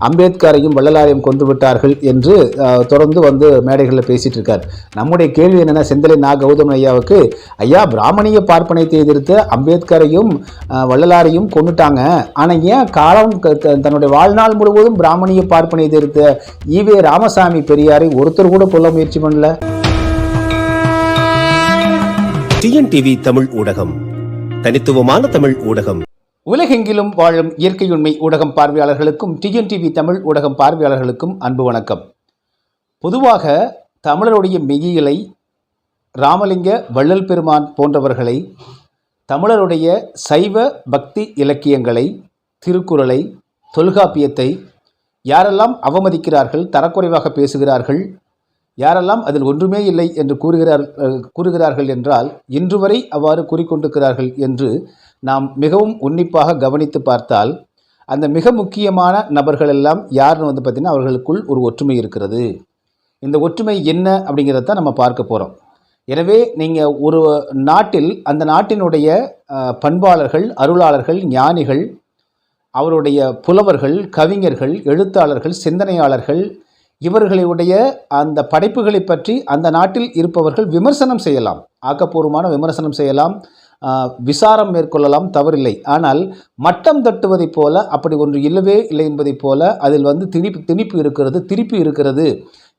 அம்பேத்கரையும் வள்ளலாரையும் கொண்டு விட்டார்கள் என்று தொடர்ந்து வந்து மேடைகளில் பேசிட்டு இருக்கார். நம்முடைய கேள்வி என்னென்னா, செந்திலை நா கௌதம் ஐயாவுக்கு, ஐயா பிராமணிய பார்ப்பனையத்தை எதிர்த்து அம்பேத்கரையும் வள்ளலாரையும் கொண்டுட்டாங்க, ஆனால் ஏன் காலம் தன்னுடைய வாழ்நாள் முழுவதும் பிராமணிய பார்ப்பனை எதிர்த்த ஈவே ராமசாமி பெரியாரை ஒருத்தர் கூட கொல்ல முயற்சி பண்ணல? டிஎன்டிவி தமிழ் ஊடகம், தனித்துவமான தமிழ் ஊடகம். உலகெங்கிலும் வாழும் இயற்கையுண்மை ஊடகம் பார்வையாளர்களுக்கும் டிஎன்டிவி தமிழ் ஊடகம் பார்வையாளர்களுக்கும் அன்பு வணக்கம். பொதுவாக தமிழருடைய மெய்யியலை, ராமலிங்க வள்ளல் பெருமான் போன்றவர்களை, தமிழருடைய சைவ பக்தி இலக்கியங்களை, திருக்குறளை, தொல்காப்பியத்தை யாரெல்லாம் அவமதிக்கிறார்கள், தரக்குறைவாக பேசுகிறார்கள், யாரெல்லாம் அதில் ஒன்றுமே இல்லை என்று கூறுகிறார்கள் என்றால் இன்று வரை அவ்வாறு கூறிக்கொண்டிருக்கிறார்கள் என்று நாம் மிகவும் உன்னிப்பாக கவனித்து பார்த்தால் அந்த மிக முக்கியமான நபர்கள் எல்லாம் யாருன்னு வந்து பார்த்திங்கன்னா அவர்களுக்குள் ஒரு ஒற்றுமை இருக்கிறது. இந்த ஒற்றுமை என்ன அப்படிங்கிறத தான் நம்ம பார்க்க போகிறோம். எனவே நீங்கள் ஒரு நாட்டில் அந்த நாட்டினுடைய பண்பாளர்கள், அருளாளர்கள், ஞானிகள், அவருடைய புலவர்கள், கவிஞர்கள், எழுத்தாளர்கள், சிந்தனையாளர்கள், இவர்களுடைய அந்த படைப்புகளை பற்றி அந்த நாட்டில் இருப்பவர்கள் விமர்சனம் செய்யலாம், ஆக்கப்பூர்வமான விமர்சனம் செய்யலாம், விசாரம் மேற்கொள்ளலாம், தவறில்லை. ஆனால் மட்டம் தட்டுவதைப் போல அப்படி ஒன்று இல்லவே இல்லை என்பதைப் போல அதில் வந்து திணிப்பு இருக்கிறது, திருப்பி இருக்கிறது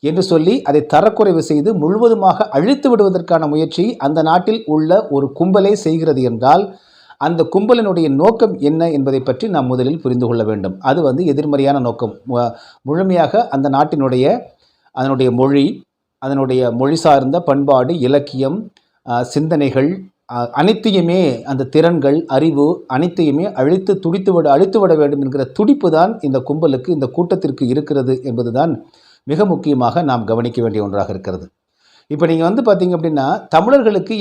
என்று சொல்லி அதை தரக்குறைவு செய்து முழுவதுமாக அழித்து விடுவதற்கான முயற்சி அந்த நாட்டில் உள்ள ஒரு கும்பலே செய்கிறது என்றால் அந்த கும்பலினுடைய நோக்கம் என்ன என்பதை பற்றி நாம் முதலில் புரிந்து கொள்ள வேண்டும். அது வந்து எதிர்மறையான நோக்கம். முழுமையாக அந்த நாட்டினுடைய அதனுடைய மொழி, அதனுடைய மொழி சார்ந்த பண்பாடு, இலக்கியம், சிந்தனைகள் அனைத்தையுமே, அந்த திறன்கள், அறிவு அனைத்தையுமே அழித்து விட வேண்டும் என்கிற துடிப்பு தான் இந்த கும்பலுக்கு, இந்த கூட்டத்திற்கு இருக்கிறது என்பதுதான் மிக முக்கியமாக நாம் கவனிக்க வேண்டிய ஒன்றாக இருக்கிறது. இப்போ நீங்கள் வந்து பார்த்தீங்க அப்படின்னா தமிழர்களுக்கு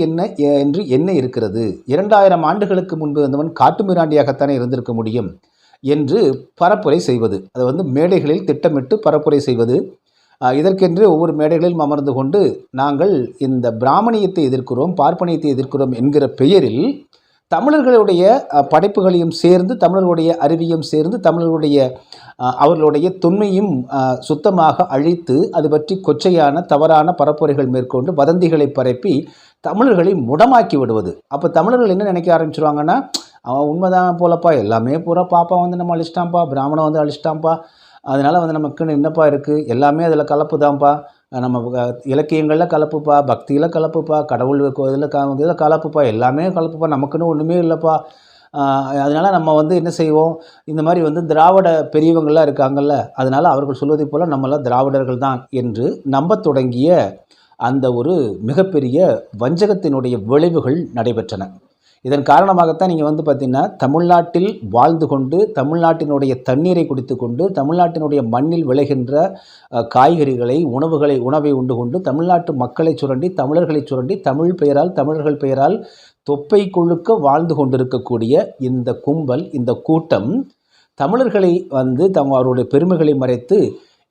என்ன இருக்கிறது, 2000 ஆண்டுகளுக்கு முன்பு வந்தவன் காட்டுமிராண்டியாகத்தானே இருந்திருக்க முடியும் என்று பரப்புரை செய்வது, அதை வந்து மேடைகளில் திட்டமிட்டு பரப்புரை செய்வது, இதற்கென்று ஒவ்வொரு மேடைகளிலும் அமர்ந்து கொண்டு நாங்கள் இந்த பிராமணியத்தை எதிர்க்கிறோம், பார்ப்பனியத்தை எதிர்க்கிறோம் என்கிற பெயரில் தமிழர்களுடைய படைப்புகளையும் சேர்ந்து, தமிழர்களுடைய அறிவையும் சேர்ந்து, அவர்களுடைய தொன்மையும் சுத்தமாக அழித்து அது பற்றி கொச்சையான தவறான பரப்புரைகள் மேற்கொண்டு வதந்திகளை பரப்பி தமிழர்களை முடமாக்கி விடுவது. அப்போ தமிழர்கள் என்ன நினைக்க ஆரம்பிச்சிருவாங்கன்னா, அவன் உண்மைதான் போலப்பா, எல்லாமே பூரா பாப்பா வந்து நம்ம அழிச்சிட்டான்ப்பா, பிராமணன் வந்து அழிச்சிட்டான்ப்பா, அதனால் வந்து நமக்குன்னு என்னப்பா இருக்குது, எல்லாமே அதில் கலப்பு தான்ப்பா, நம்ம இலக்கியங்களில் கலப்புப்பா, பக்தியில் கலப்புப்பா, கடவுள் இதில் கலப்புப்பா, எல்லாமே கலப்புப்பா, நமக்குன்னு ஒன்றுமே இல்லைப்பா, அதனால் நம்ம வந்து என்ன செய்வோம், இந்த மாதிரி வந்து திராவிட பெரியவங்கள்லாம் இருக்காங்கல்ல, அதனால் அவர்கள் சொல்வதை போல் நம்மளாம் திராவிடர்கள் தான் என்று நம்ப தொடங்கிய அந்த ஒரு மிகப்பெரிய வஞ்சகத்தினுடைய விளைவுகள் நடைபெற்றன. இதன் காரணமாகத்தான் நீங்கள் வந்து பார்த்திங்கன்னா தமிழ்நாட்டில் வாழ்ந்து கொண்டு, தமிழ்நாட்டினுடைய தண்ணீரை குடித்து கொண்டு, தமிழ்நாட்டினுடைய மண்ணில் விளைகின்ற காய்கறிகளை, உணவை உண்டு கொண்டு தமிழ்நாட்டு மக்களை சுரண்டி, தமிழர்களை சுரண்டி, தமிழர்கள் பெயரால் தொப்பை கொழுக்க வாழ்ந்து கொண்டிருக்கக்கூடிய இந்த கும்பல், இந்த கூட்டம் தமிழர்களை வந்து அவருடைய பெருமைகளை மறைத்து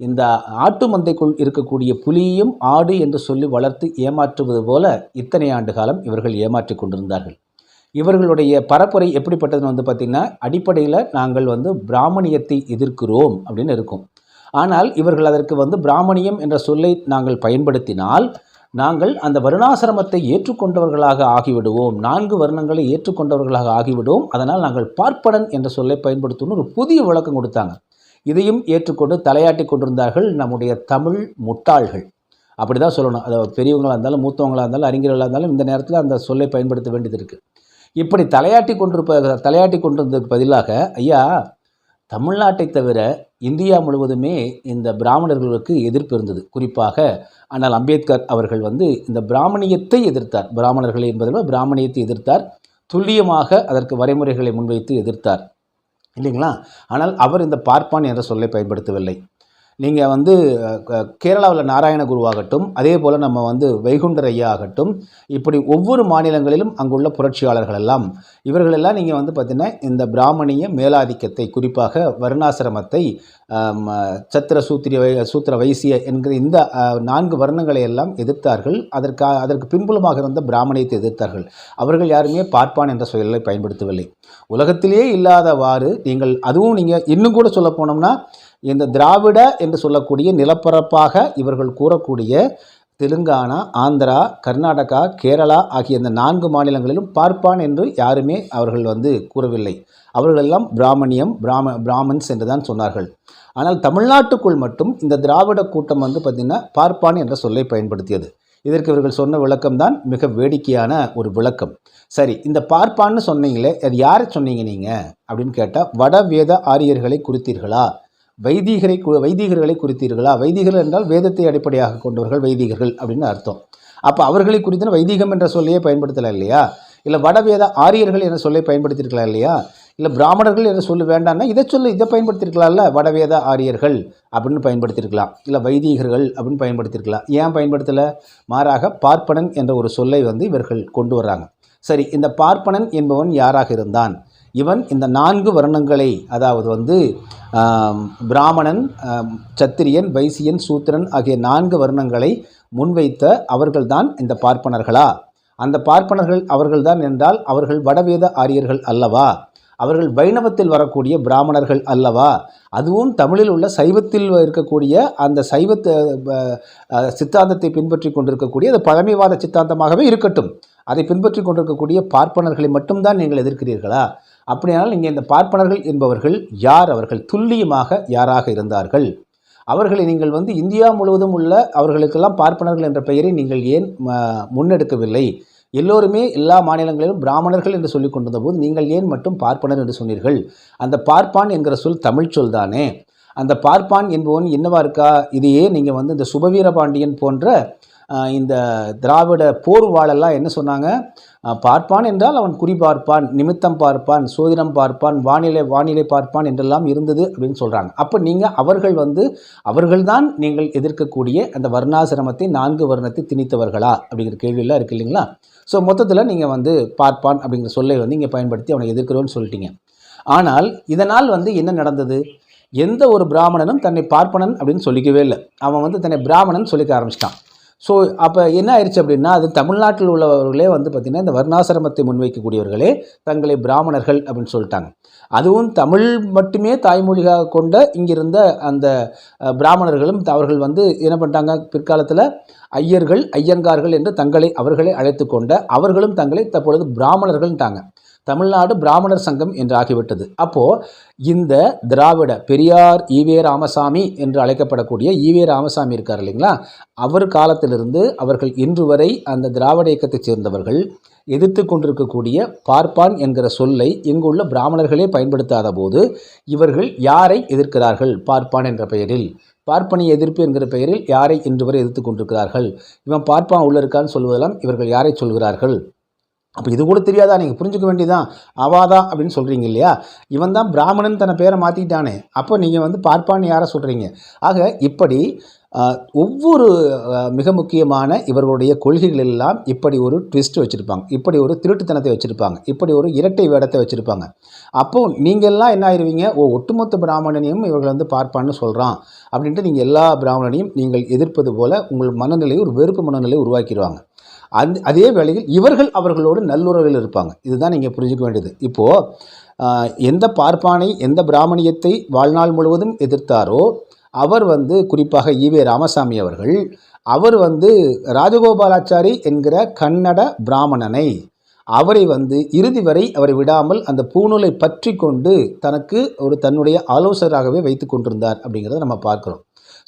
இந்த ஆட்டு மந்தைக்குள் இருக்கக்கூடிய புலியையும் ஆடு என்று சொல்லி வளர்த்து ஏமாற்றுவது போல இத்தனை ஆண்டு காலம் இவர்கள் ஏமாற்றி கொண்டிருந்தார்கள். இவர்களுடைய பரப்புரை எப்படிப்பட்டதுன்னு வந்து பார்த்திங்கன்னா, அடிப்படையில் நாங்கள் வந்து பிராமணியத்தை எதிர்க்கிறோம் அப்படின்னு இருக்கும். ஆனால் இவர்கள் அதற்கு வந்து பிராமணியம் என்ற சொல்லை நாங்கள் பயன்படுத்தினால் நாங்கள் அந்த வருணாசிரமத்தை ஏற்றுக்கொண்டவர்களாக ஆகிவிடுவோம், 4 வர்ணங்களை ஏற்றுக்கொண்டவர்களாக ஆகிவிடுவோம், அதனால் நாங்கள் பார்ப்பனன் என்ற சொல்லை பயன்படுத்தணும்னு ஒரு புதிய விளக்கம் கொடுத்தாங்க. இதையும் ஏற்றுக்கொண்டு தலையாட்டி கொண்டிருந்தார்கள் நம்முடைய தமிழ் முட்டாள்கள். அப்படி தான் சொல்லணும். அதை பெரியவங்களாக இருந்தாலும், மூத்தவங்களாக இருந்தாலும், அறிஞர்களாக இருந்தாலும் இந்த நேரத்தில் அந்த சொல்லை பயன்படுத்த வேண்டியது இருக்குது. இப்படி தலையாட்டி கொண்டிருந்ததுக்கு பதிலாக, ஐயா தமிழ்நாட்டை தவிர இந்தியா முழுவதுமே இந்த பிராமணர்களுக்கு எதிர்ப்பு இருந்தது. குறிப்பாக ஆனால் அம்பேத்கர் அவர்கள் வந்து இந்த பிராமணியத்தை எதிர்த்தார், பிராமணர்களை என்பதை பிராமணியத்தை எதிர்த்தார், துல்லியமாக அதற்கு வரைமுறைகளை முன்வைத்து எதிர்த்தார் இல்லைங்களா. ஆனால் அவர் இந்த பார்ப்பான் என்ற சொல்லை பயன்படுத்தவில்லை. நீங்கள் வந்து கேரளாவில் நாராயணகுருவாகட்டும், அதே போல் நம்ம வந்து வைகுண்டர் ஐயா ஆகட்டும், இப்படி ஒவ்வொரு மாநிலங்களிலும் அங்குள்ள புரட்சியாளர்கள் எல்லாம் இவர்களெல்லாம் நீங்கள் வந்து பார்த்திங்கன்னா இந்த பிராமணிய மேலாதிக்கத்தை, குறிப்பாக வர்ணாசிரமத்தை, சத்திர சூத்திர வைசிய என்கிற இந்த 4 வர்ணங்களை எல்லாம் எதிர்த்தார்கள். அதற்கு பின்புலமாக இருந்த பிராமணியத்தை எதிர்த்தார்கள். அவர்கள் யாருமே பார்ப்பான் என்ற சொல்லை பயன்படுத்தவில்லை. உலகத்திலே இல்லாதவாறு நீங்கள் இன்னும் கூட சொல்ல போனோம்னா இந்த திராவிட என்று சொல்லக்கூடிய நிலப்பரப்பாக இவர்கள் கூறக்கூடிய தெலுங்கானா, ஆந்திரா, கர்நாடகா, கேரளா ஆகிய இந்த 4 மாநிலங்களிலும் பார்ப்பான் என்று யாருமே அவர்கள் கூறவில்லை. அவர்களெல்லாம் பிராமன்ஸ் என்று தான் சொன்னார்கள். ஆனால் தமிழ்நாட்டுக்குள் மட்டும் இந்த திராவிட கூட்டம் பார்த்திங்கன்னா பார்ப்பான் என்ற சொல்லை பயன்படுத்தியது. இதற்கு இவர்கள் சொன்ன விளக்கம்தான் மிக வேடிக்கையான ஒரு விளக்கம். சரி, இந்த பார்ப்பான்னு சொன்னீங்களே, அது யாரை சொன்னீங்க நீங்கள் அப்படின்னு கேட்டால், வட வேத ஆரியர்களை குறித்தீர்களா, வைதிகர்களை குறித்தீர்களா? வைதிகர்கள் என்றால் வேதத்தை அடிப்படையாக கொண்டவர்கள் வைதிகர்கள் அப்படின்னு அர்த்தம். அப்போ அவர்களை குறித்து வைதிகம் என்ற சொல்லையே பயன்படுத்தலாம் இல்லையா? இல்லை வடவேத ஆரியர்கள் என்ற சொல்லை பயன்படுத்தியிருக்கலாம் இல்லையா? இல்லை பிராமணர்கள் என்ற சொல்லு வேண்டாம்னா இதை பயன்படுத்தியிருக்கலாம்ல, வடவேத ஆரியர்கள் அப்படின்னு பயன்படுத்தியிருக்கலாம், இல்லை வைதிகர்கள் அப்படின்னு பயன்படுத்தியிருக்கலாம். ஏன் பயன்படுத்தலை? மாறாக பார்ப்பனன் என்ற ஒரு சொல்லை இவர்கள் கொண்டு வர்றாங்க. சரி, இந்த பார்ப்பனன் என்பவன் யாராக இருந்தான்? இவன் இந்த 4 வர்ணங்களை, அதாவது பிராமணன், சத்திரியன், வைசியன், சூத்திரன் ஆகிய 4 வர்ணங்களை முன்வைத்த அவர்கள்தான் இந்த பார்ப்பனர்களா? அந்த பார்ப்பனர்கள் அவர்கள்தான் என்றால் அவர்கள் வடவேத ஆரியர்கள் அல்லவா? அவர்கள் வைணவத்தில் வரக்கூடிய பிராமணர்கள் அல்லவா? அதுவும் தமிழில் உள்ள சைவத்தில் இருக்கக்கூடிய அந்த சைவ சித்தாந்தத்தை பின்பற்றி கொண்டிருக்கக்கூடிய அது பழமைவாத சித்தாந்தமாகவே இருக்கட்டும், அதை பின்பற்றி கொண்டிருக்கக்கூடிய பார்ப்பனர்களை மட்டும்தான் நீங்கள் எதிர்க்கிறீர்களா? அப்படியானால் நீங்கள் இந்த பார்ப்பனர்கள் என்பவர்கள் யார்? அவர்கள் துல்லியமாக யாராக இருந்தார்கள்? அவர்களை நீங்கள் இந்தியா முழுவதும் உள்ள அவர்களுக்கெல்லாம் பார்ப்பனர்கள் என்ற பெயரை நீங்கள் ஏன் முன்னெடுக்கவில்லை? எல்லோருமே எல்லா மாநிலங்களிலும் பிராமணர்கள் என்று சொல்லிக் கொண்டிருந்த போது நீங்கள் ஏன் மட்டும் பார்ப்பனர் என்று சொன்னீர்கள்? அந்த பார்ப்பான் என்கிற சொல் தமிழ் சொல் தானே. அந்த பார்ப்பான் என்பவன் என்னவா இருக்கா? இதையே நீங்கள் இந்த சுபவீர பாண்டியன் போன்ற இந்த திராவிட போர்வாளெல்லாம் என்ன சொன்னாங்க? பார்ப்பான் என்றால் அவன் குறி பார்ப்பான், நிமித்தம் பார்ப்பான், சோதிடம் பார்ப்பான், வானிலை பார்ப்பான் என்றெல்லாம் இருந்தது அப்படின்னு சொல்கிறாங்க. அப்போ நீங்கள் அவர்கள்தான் நீங்கள் எதிர்க்கக்கூடிய அந்த வர்ணாசிரமத்தை 4 வர்ணத்தை திணித்தவர்களா அப்படிங்கிற கேள்வியெல்லாம் இருக்குது இல்லைங்களா? ஸோ மொத்தத்தில் நீங்கள் பார்ப்பான் அப்படிங்கிற சொல்லை இங்கே பயன்படுத்தி அவனை எதிர்க்கிறோன்னு சொல்லிட்டீங்க. ஆனால் இதனால் என்ன நடந்தது? எந்த ஒரு பிராமணனும் தன்னை பார்ப்பனன் அப்படின்னு சொல்லிக்கவே இல்லை. அவன் தன்னை பிராமணன் சொல்லிக்க ஆரம்பிச்சிட்டான். ஸோ அப்போ என்ன ஆயிடுச்சு அப்படின்னா, அது தமிழ்நாட்டில் உள்ளவர்களே பார்த்திங்கன்னா இந்த வர்ணாசிரமத்தை முன்வைக்கக்கூடியவர்களே தங்களை பிராமணர்கள் அப்படின்னு சொல்லிட்டாங்க. அதுவும் தமிழ் மட்டுமே தாய்மொழியாக கொண்ட இங்கிருந்த அந்த பிராமணர்களும் அவர்கள் என்ன பண்ணிட்டாங்க? பிற்காலத்தில் ஐயர்கள், ஐயங்கார்கள் என்று அவர்களை அழைத்து கொண்ட அவர்களும் தங்களை தற்பொழுது பிராமணர்கள்ட்டாங்க. தமிழ்நாடு பிராமணர் சங்கம் என்று ஆகிவிட்டது. அப்போது இந்த திராவிட பெரியார் ஈவே ராமசாமி என்று அழைக்கப்படக்கூடிய ஈவே ராமசாமி இருக்கார் இல்லைங்களா? அவர் காலத்திலிருந்து அவர்கள் இன்று வரை அந்த திராவிட இயக்கத்தைச் சேர்ந்தவர்கள் எதிர்த்து கொண்டிருக்கக்கூடிய பார்ப்பான் என்கிற சொல்லை இங்குள்ள பிராமணர்களே பயன்படுத்தாத போது இவர்கள் யாரை எதிர்க்கிறார்கள்? பார்ப்பான் என்ற பெயரில், பார்ப்பனிய எதிர்ப்பு என்கிற பெயரில் யாரை இன்று வரை எதிர்த்து கொண்டிருக்கிறார்கள்? இவன் பார்ப்பான் உள்ள இருக்கான்னு சொல்வதெல்லாம் இவர்கள் யாரை சொல்கிறார்கள்? அப்போ இது கூட தெரியாதா? நீங்கள் புரிஞ்சுக்க வேண்டியதான். அவாதா அப்படின்னு சொல்கிறீங்க இல்லையா? இவன் தான் பிராமணன் தன்னை பேரை மாற்றிக்கிட்டானே, அப்போ நீங்கள் பார்ப்பான்னு யாரை சொல்கிறீங்க? ஆக இப்படி ஒவ்வொரு மிக முக்கியமான இவர்களுடைய கொள்கைகள் எல்லாம் இப்படி ஒரு ட்விஸ்ட் வச்சுருப்பாங்க, இப்படி ஒரு திருட்டுத்தனத்தை வச்சுருப்பாங்க, இப்படி ஒரு இரட்டை வேடத்தை வச்சுருப்பாங்க. அப்போது நீங்கள்லாம் என்ன ஆயிடுவீங்க? ஒட்டுமொத்த பிராமணனையும் இவர்கள் பார்ப்பான்னு சொல்கிறான் அப்படின்ட்டு நீங்கள் எல்லா பிராமணனையும் நீங்கள் எதிர்ப்பது போல் உங்கள் மனநிலையை ஒரு வெறுப்பு மனநிலையை உருவாக்கிடுவாங்க. அதே வேளையில் இவர்கள் அவர்களோடு நல்லுறவில் இருப்பாங்க. இதுதான் நீங்கள் புரிஞ்சுக்க வேண்டியது. இப்போது எந்த பார்ப்பானை, எந்த பிராமணியத்தை வாழ்நாள் முழுவதும் எதிர்த்தாரோ அவர் குறிப்பாக ஈவே ராமசாமி அவர்கள், அவர் ராஜகோபாலாச்சாரி என்கிற கன்னட பிராமணனை அவரை இறுதி வரை அவரை விடாமல் அந்த பூநூலை பற்றி கொண்டு தனக்கு தன்னுடைய ஆலோசகராகவே வைத்து கொண்டிருந்தார் அப்படிங்கிறத நம்ம பார்க்குறோம்.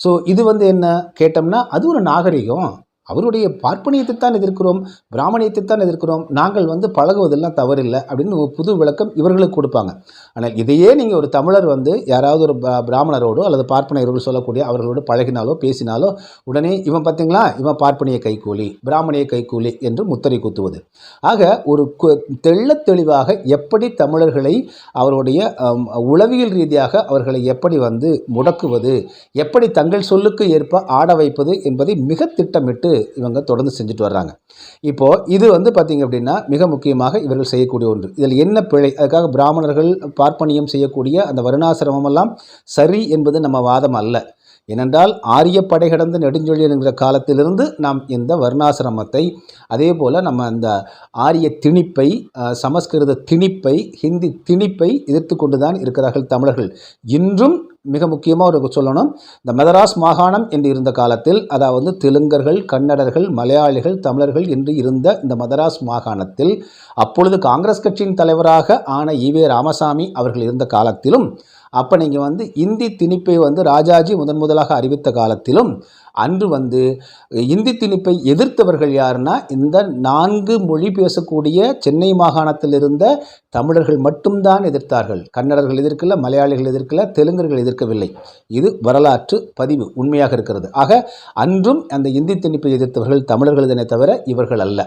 ஸோ இது என்ன கேட்டோம்னா அது ஒரு நாகரிகம். அவருடைய பார்ப்பனியத்தை தான் எதிர்க்கிறோம், பிராமணியத்தை தான் எதிர்க்கிறோம், நாங்கள் பழகுவதெல்லாம் தவறில்லை அப்படின்னு ஒரு புது விளக்கம் இவர்களுக்கு கொடுப்பாங்க. ஆனால் இதையே நீங்கள் ஒரு தமிழர் யாராவது ஒரு பிராமணரோடோ அல்லது பார்ப்பனியரோடு சொல்லக்கூடிய அவர்களோடு பழகினாலோ பேசினாலோ உடனே இவன் பார்த்தீங்களா, இவன் பார்ப்பனிய கைக்கூலி, பிராமணிய கைக்கூலி என்று முத்திரை குத்துவது. ஆக ஒரு தெளிவாக எப்படி தமிழர்களை அவருடைய உளவியல் ரீதியாக அவர்களை எப்படி முடக்குவது, எப்படி தங்கள் சொல்லுக்கு ஏற்ப ஆட வைப்பது என்பதை மிக திட்டமிட்டு இவங்க தொடர்ந்து செஞ்சுட்டு வர்றாங்க. இப்போது இது பார்த்திங்க அப்படின்னா மிக முக்கியமாக இவர்கள் செய்யக்கூடிய ஒன்று. இதில் என்ன பிழை? அதுக்காக பிராமணர்கள் பார்ப்பனியம் செய்யக்கூடிய அந்த வருணாசிரமமெல்லாம் சரி என்பது நம்ம வாதம் அல்ல. ஏனென்றால் ஆரிய படை கடந்த நெடுஞ்செழியன் என்கிற காலத்திலிருந்து நாம் இந்த வர்ணாசிரமத்தை, அதே போல் நம்ம அந்த ஆரிய திணிப்பை, சமஸ்கிருத திணிப்பை, ஹிந்தி திணிப்பை எதிர்த்து கொண்டு தான் இருக்கிறார்கள் தமிழர்கள். இன்றும் மிக முக்கியமாக ஒரு சொல்லணும், இந்த மெதராஸ் மாகாணம் என்று இருந்த காலத்தில், அதாவது தெலுங்கர்கள், கன்னடர்கள், மலையாளிகள், தமிழர்கள் என்று இருந்த இந்த மெதராஸ் மாகாணத்தில் அப்பொழுது காங்கிரஸ் கட்சியின் தலைவராக ஆன ஈவே ராமசாமி அவர்கள் இருந்த காலத்திலும், அப்போ நீங்கள் வந்து இந்தி திணிப்பை வந்து ராஜாஜி முதலாக அறிவித்த காலத்திலும் அன்று வந்து இந்தி திணிப்பை எதிர்த்தவர்கள் யாருன்னா, இந்த 4 மொழி பேசக்கூடிய சென்னை மாகாணத்தில் இருந்த தமிழர்கள் மட்டும்தான் எதிர்த்தார்கள். கன்னடர்கள் எதிர்க்கல, மலையாளிகள் எதிர்க்கல, தெலுங்கர்கள் எதிர்க்கவில்லை. இது வரலாற்று பதிவு உண்மையாக இருக்கிறது. ஆக அன்றும் அந்த இந்தி திணிப்பை எதிர்த்தவர்கள் தமிழர்கள் தானே தவிர இவர்கள் அல்ல.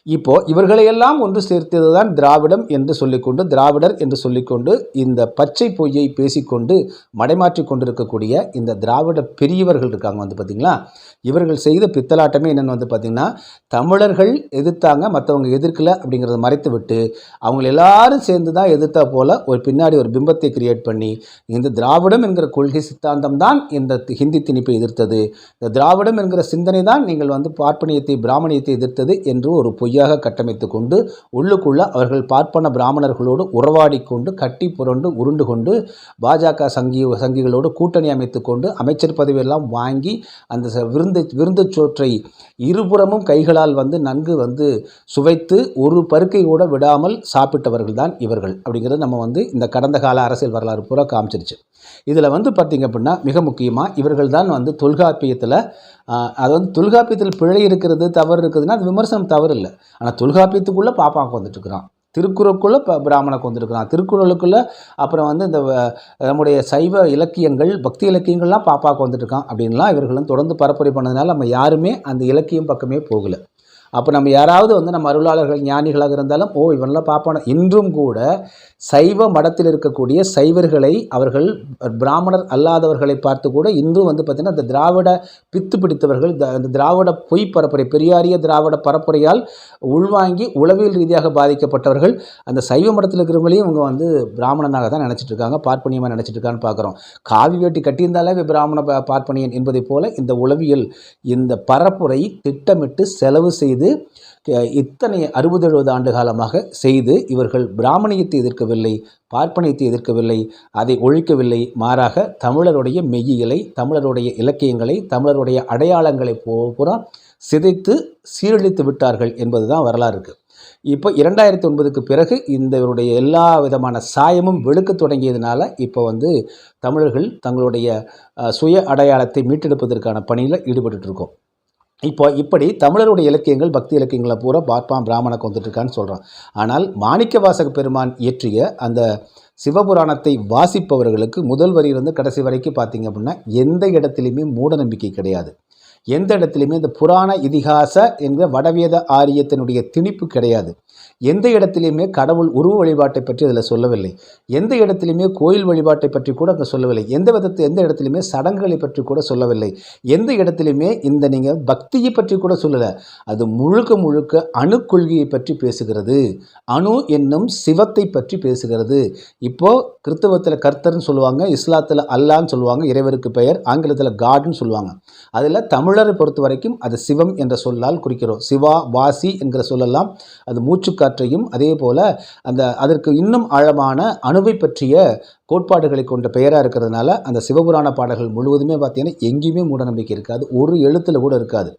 இப்போ இவர்களையெல்லாம் ஒன்று சேர்த்தது தான் திராவிடம் என்று சொல்லிக்கொண்டு, திராவிடர் என்று சொல்லிக்கொண்டு இந்த பச்சை பொய்யை பேசிக்கொண்டு மடைமாற்றி கொண்டிருக்கக்கூடிய இந்த திராவிட பெரியவர்கள் இருக்காங்க வந்து பார்த்திங்களா, இவர்கள் செய்த பித்தலாட்டமே என்னென்னு வந்து பார்த்திங்கன்னா, தமிழர்கள் எதிர்த்தாங்க, மற்றவங்க எதிர்க்கல அப்படிங்கிறத மறைத்து விட்டு அவங்க எல்லாரும் சேர்ந்து தான் எதிர்த்தா போல் ஒரு பின்னாடி ஒரு பிம்பத்தை கிரியேட் பண்ணி, இந்த திராவிடம் என்கிற கொள்கை சித்தாந்தம் தான் இந்த ஹிந்தி திணிப்பை எதிர்த்தது, இந்த திராவிடம் என்கிற சிந்தனை தான் நீங்கள் வந்து பார்ப்பனியத்தை பிராமணியத்தை எதிர்த்தது என்று ஒரு பொய்யாக கட்டமைத்து கொண்டு உள்ளுக்குள்ள அவர்கள் பார்ப்பன பிராமணர்களோடு உறவாடி கொண்டு கட்டி புரண்டு உருண்டு கொண்டு பாஜக சங்கிகளோடு கூட்டணி அமைத்து கொண்டு அமைச்சர் பதவியெல்லாம் வாங்கி அந்த விருந்து சோற்றை இருபுறமும் கைகளால் வந்து நன்கு வந்து சுவைத்து ஒரு பருக்கை கூட விடாமல் சாப்பிட்டவர்கள் தான் இவர்கள் அப்படிங்கிறது நம்ம வந்து இந்த கடந்த கால அரசியல் வரலாறு பூரா காமிச்சிருச்சு. இதில் வந்து பார்த்திங்க அப்படின்னா மிக முக்கியமாக இவர்கள் தான் வந்து தொல்காப்பியத்தில், அது வந்து தொல்காப்பியத்தில் பிழை இருக்கிறது தவறு இருக்குதுன்னா அது விமர்சனம் தவறு இல்லை. ஆனால் தொல்காப்பியத்துக்குள்ளே பாப்பாவுக்கு வந்துட்டுருக்குறான், திருக்குறளுக்குள்ளே பிராமணக்கு வந்துருக்குறான், திருக்குறளுக்குள்ளே அப்புறம் வந்து இந்த நம்முடைய சைவ இலக்கியங்கள் பக்தி இலக்கியங்கள்லாம் பாப்பாவுக்கு வந்துட்டுருக்கான் அப்படின்லாம் இவர்களும் தொடர்ந்து பரப்புரை பண்ணதுனால நம்ம யாருமே அந்த இலக்கியம் பக்கமே போகலை. அப்போ நம்ம யாராவது வந்து நம்ம அருளாளர்கள் ஞானிகளாக இருந்தாலும் இவனெல்லாம் பார்ப்பான. இன்றும் கூட சைவ மடத்தில் இருக்கக்கூடிய சைவர்களை அவர்கள் பிராமணர் அல்லாதவர்களை பார்த்து கூட இன்றும் வந்து பார்த்திங்கன்னா இந்த திராவிட பித்து பிடித்தவர்கள், இந்த திராவிட பொய் பரப்புரை, பெரியாரிய திராவிட பரப்புரையால் உள்வாங்கி உளவியல் ரீதியாக பாதிக்கப்பட்டவர்கள் அந்த சைவ மடத்தில் இருக்கிறவங்களையும் இவங்க வந்து பிராமணனாக தான் நினச்சிட்டு இருக்காங்க, பார்ப்பனியமாக நினச்சிட்டு இருக்கான்னு பார்க்குறோம். காவி வேட்டி கட்டியிருந்தாலே பிராமண பார்ப்பனியன் என்பதை போல இந்த உளவியல் இந்த பரப்புரை திட்டமிட்டு செலவு செய்து இத்தனை 60-70 ஆண்டு காலமாக செய்து இவர்கள் பிராமணியத்தை எதிர்க்கவில்லை, பார்ப்பனியத்தை எதிர்க்கவில்லை, அதை ஒழிக்கவில்லை. மாறாக தமிழருடைய மெய்யியலை, தமிழருடைய இலக்கியங்களை, தமிழருடைய அடையாளங்களை பூரா சிதைத்து சீரழித்து விட்டார்கள் என்பது தான் வரலாறு இருக்குது. இப்போ 2009க்கு பிறகு இவருடைய எல்லா விதமான சாயமும் வெளுக்க தொடங்கியதுனால இப்போ வந்து தமிழர்கள் தங்களுடைய சுய அடையாளத்தை மீட்டெடுப்பதற்கான பணியில் ஈடுபட்டு இருக்கோம். இப்படி தமிழருடைய இலக்கியங்கள் பக்தி இலக்கியங்களை பூரா பார்ப்பான் பிராமணக்கு வந்துட்டுருக்கான்னு சொல்கிறான். ஆனால் மாணிக்கவாசக பெருமான் இயற்றிய அந்த சிவபுராணத்தை வாசிப்பவர்களுக்கு முதல் வரியிலிருந்து கடைசி வரைக்கும் பார்த்திங்க அப்படின்னா எந்த இடத்துலையுமே மூட நம்பிக்கை கிடையாது. எந்த இடத்துலையுமே இந்த புராண இதிகாச என்கிற வடவேத ஆரியத்தினுடைய திணிப்பு கிடையாது. எந்த இடத்துலையுமே கடவுள் உருவ வழிபாட்டை பற்றி அதில் சொல்லவில்லை. எந்த இடத்துலையுமே கோயில் வழிபாட்டை பற்றி கூட அங்கே சொல்லவில்லை. எந்த இடத்துலையுமே சடங்குகளை பற்றி கூட சொல்லவில்லை. எந்த இடத்துலையுமே இந்த நீங்கள் பக்தியை பற்றி கூட சொல்லலை. அது முழுக்க அணுக்கொள்கையை பற்றி பேசுகிறது, அணு என்னும் சிவத்தை பற்றி பேசுகிறது. இப்போது கிறிஸ்தவத்தில் கர்த்தர்னு சொல்லுவாங்க, இஸ்லாத்தில் அல்லான்னு சொல்லுவாங்க, இறைவருக்கு பெயர், ஆங்கிலத்தில் காட்னு சொல்லுவாங்க. அதில் தமிழரை பொறுத்த வரைக்கும் அது சிவம் என்ற சொல்லால் குறிக்கிறோம். சிவா வாசி என்கிற சொல்லலாம் அது மூச்சுக்காற்றையும், அதே போல் அதற்கு இன்னும் ஆழமான அணுவை பற்றிய கோட்பாடுகளை கொண்ட பெயராக இருக்கிறதுனால அந்த சிவபுராண பாடல்கள் முழுவதுமே பார்த்தீங்கன்னா எங்கேயுமே மூடநம்பிக்கை இருக்காது, ஒரு எழுத்தில் கூட இருக்காது.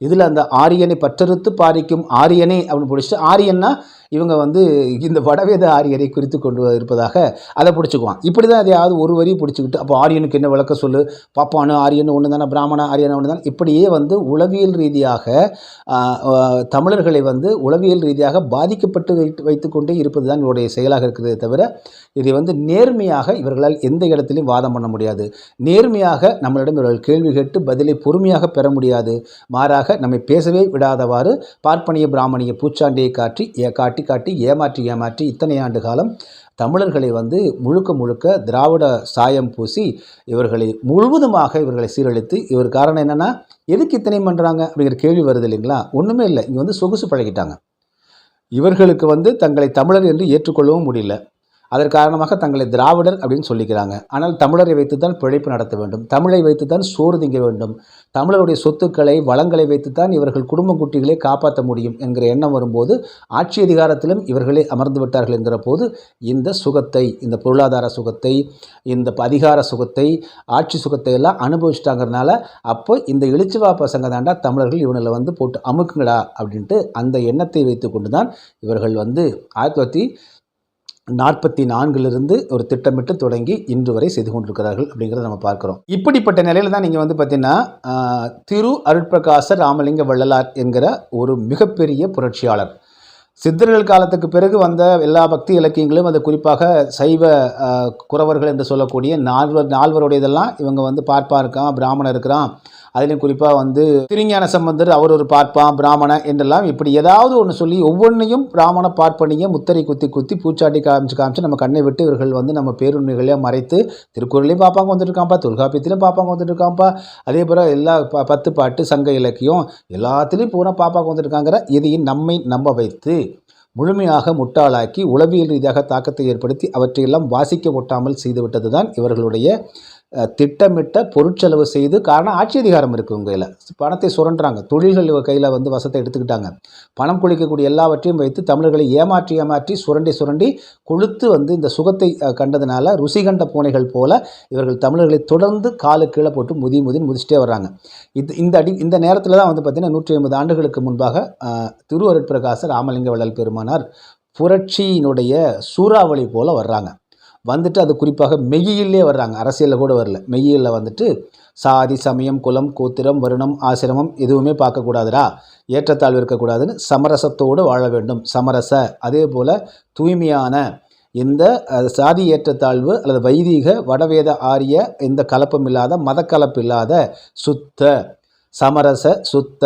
இதில் அந்த ஆரியனை பற்றறுத்து பாரிக்கும் ஆரியனே அப்படின்னு பிடிச்சிட்டு, ஆரியன்னா இவங்க வந்து இந்த வடவேத ஆரியரை குறித்து கொண்டு இருப்பதாக அதை பிடிச்சிக்குவான். இப்படி தான் எதையாவது ஒரு வரி பிடிச்சிக்கிட்டு அப்போ ஆரியனுக்கு என்ன விளக்க சொல்லு, பாப்பானு ஆரியன் ஒன்று தானே, பிராமண ஆரியன் ஒன்று தான், இப்படியே வந்து உளவியல் ரீதியாக தமிழர்களை வந்து உளவியல் ரீதியாக பாதிக்கப்பட்டு வைத்துக்கொண்டே இருப்பது தான் இவருடைய செயலாக இருக்கிறதே தவிர இதை வந்து நேர்மையாக இவர்களால் எந்த இடத்திலையும் வாதம் பண்ண முடியாது. நேர்மையாக நம்மளிடம் இவர்கள் கேள்வி கேட்டு பதிலை பொறுமையாக பெற முடியாது. மாறாக நம்மை பேசவே விடாதவாறு பார்ப்பனிய பிராமணிய பூச்சாண்டியை காட்டி ஏமாற்றி இத்தனை ஆண்டு காலம் தமிழர்களை வந்து முழுக்க திராவிட சாயம் பூசி இவர்களை முழுவதுமாக சீரழித்து, இவர் காரணம் என்னென்னா எதுக்கு இத்தனை பண்ணுறாங்க அப்படிங்கிற கேள்வி வருது இல்லைங்களா? ஒன்றுமே இல்லை, இங்கே வந்து சொகுசு பழகிட்டாங்க. இவர்களுக்கு வந்து தங்களை தமிழர் என்று ஏற்றுக்கொள்ளவும் முடியல. அதன் காரணமாக தங்களை திராவிடர் அப்படின்னு சொல்லிக்கிறாங்க. ஆனால் தமிழரை வைத்துத்தான் பிழைப்பு நடத்த வேண்டும், தமிழை வைத்துத்தான் சோறு திங்க வேண்டும், தமிழருடைய சொத்துக்களை வளங்களை வைத்துத்தான் இவர்கள் குடும்ப குட்டிகளை காப்பாற்ற முடியும் என்கிற எண்ணம் வரும்போது ஆட்சி அதிகாரத்திலும் இவர்களே அமர்ந்து விட்டார்கள் என்கிற போது இந்த சுகத்தை, இந்த பொருளாதார சுகத்தை, இந்த அதிகார சுகத்தை, ஆட்சி சுகத்தை எல்லாம் அனுபவிச்சிட்டாங்கிறதுனால அப்போ இந்த இளிச்சுவா பசங்க தாண்டா தமிழர்கள் இவனில் வந்து போட்டு அமுக்குங்கடா அப்படின்ட்டு அந்த எண்ணத்தை வைத்து கொண்டு தான் இவர்கள் வந்து 1944 ஒரு திட்டமிட்டு தொடங்கி இன்று வரை செய்து கொண்டிருக்கிறார்கள் அப்படிங்கிறத நம்ம பார்க்குறோம். இப்படிப்பட்ட நிலையில் தான் நீங்கள் வந்து பார்த்தீங்கன்னா திரு அருட்பிரகாச ராமலிங்க வள்ளலார் என்கிற ஒரு மிகப்பெரிய புரட்சியாளர், சித்தர்கள் காலத்துக்கு பிறகு வந்த எல்லா பக்தி இலக்கியங்களும், அது குறிப்பாக சைவ குறவர்கள் என்று சொல்லக்கூடிய நால்வருடையதெல்லாம் இவங்க வந்து பார்ப்பா இருக்கான், பிராமணன் இருக்கிறான், அதுலேயும் குறிப்பாக வந்து திருஞான சம்பந்தர் அவர் ஒரு பார்ப்பான் பிராமணன் என்றெல்லாம் இப்படி ஏதாவது ஒன்று சொல்லி ஒவ்வொன்றையும் பிராமண பார்ப்பனிய முத்திரை குத்தி குத்தி பூச்சாட்டி காமிச்சு நம்ம கண்ணை விட்டு இவர்கள் வந்து நம்ம பேருண்மைகளையும் மறைத்து திருக்குறளையும் பார்ப்பாங்க வந்துட்டுருக்கான்ப்பா, தொல்காப்பியத்திலையும் பார்ப்பாங்க வந்துட்டுருக்கான்ப்பா, அதே போல் எல்லா 10 பாட்டு சங்க இலக்கியம் எல்லாத்துலேயும் பூரா பார்ப்பாங்க வந்துட்டுருக்காங்கிற இதையும் நம்மை நம்ப வைத்து முழுமையாக முட்டாளாக்கி உளவியல் ரீதியாக தாக்கத்தை ஏற்படுத்தி அவற்றையெல்லாம் வாசிக்க ஒட்டாமல் செய்துவிட்டது தான் இவர்களுடைய திட்டமிட்ட பொருட்செலவு செய்து. காரணம் ஆட்சி அதிகாரம் இருக்குது உங்கள் கையில், பணத்தை சுரண்டுறாங்க, தொழில்கள் கையில் வந்து வசத்தை எடுத்துக்கிட்டாங்க, பணம் குளிக்கக்கூடிய எல்லாவற்றையும் வைத்து தமிழர்களை ஏமாற்றி சுரண்டி கொளுத்து வந்து இந்த சுகத்தை கண்டதுனால ருசி கண்ட பூனைகள் போல இவர்கள் தமிழர்களை தொடர்ந்து காலு கீழே போட்டு முதிச்சிட்டே வர்றாங்க. இந்த நேரத்தில் தான் வந்து பார்த்திங்கன்னா 150 ஆண்டுகளுக்கு முன்பாக திரு அருட்பிரகாச ராமலிங்க வள்ளல் பெருமானார் புரட்சியினுடைய சூறாவளி போல வர்றாங்க. வந்துட்டு அது குறிப்பாக மெய்யிலே வர்றாங்க, அரசியலில் கூட வரல, மெய்யிலில் வந்துட்டு சாதி சமயம் குலம் கோத்திரம் வருணம் ஆசிரமம் எதுவுமே பார்க்கக்கூடாதுடா, ஏற்றத்தாழ்வு இருக்கக்கூடாதுன்னு சமரசத்தோடு வாழ வேண்டும், சமரச அதே போல் தூய்மையான இந்த சாதி ஏற்றத்தாழ்வு அல்லது வைதீக வடவேத ஆரிய இந்த கலப்பம் இல்லாத மதக்கலப்பு இல்லாத சுத்த சமரச சுத்த,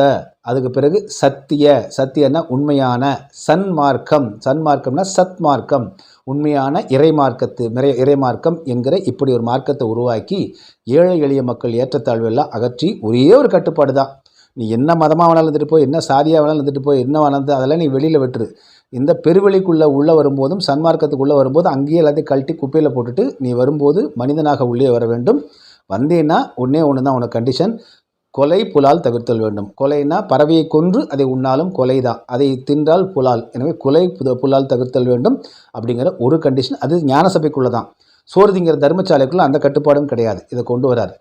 அதுக்கு பிறகு சத்தியன்னா உண்மையான, சன்மார்க்கம்னா சத்மார்க்கம், உண்மையான இறைமார்க்கம் என்கிற இப்படி ஒரு மார்க்கத்தை உருவாக்கி ஏழை எளிய மக்கள் ஏற்றத்தாழ்வு எல்லாம் அகற்றி ஒரே ஒரு கட்டுப்பாடு தான், நீ என்ன மதமாக வேணாலும் இருந்துட்டு போய், என்ன சாதியாக வேணாலும் இருந்துட்டு போய், என்ன வேணாலும் அதெல்லாம் நீ வெளியில் விட்டுரு, இந்த பெருவெளிக்குள்ளே உள்ளே வரும்போதும் சன்மார்க்கத்துக்குள்ளே வரும்போது அங்கேயே எல்லாத்தையும் கழட்டி குப்பையில் போட்டுட்டு நீ வரும்போது மனிதனாக உள்ளே வர வேண்டும், வந்தேன்னா ஒன்று தான் உனக்கு கண்டிஷன், கொலை புலால் தவிர்த்தல் வேண்டும். கொலைனா பறவையை கொன்று அதை உண்ணாலும் கொலை தான், அதை தின்றால் புலால், எனவே கொலை புலால் தவிர்த்தல் வேண்டும் அப்படிங்கிற ஒரு கண்டிஷன். அது ஞான சபைக்குள்ளே தான், சோறுதிங்கிற தர்மசாலைக்குள்ளே அந்த கட்டுப்பாடும் கிடையாது. இதை கொண்டு வரார்.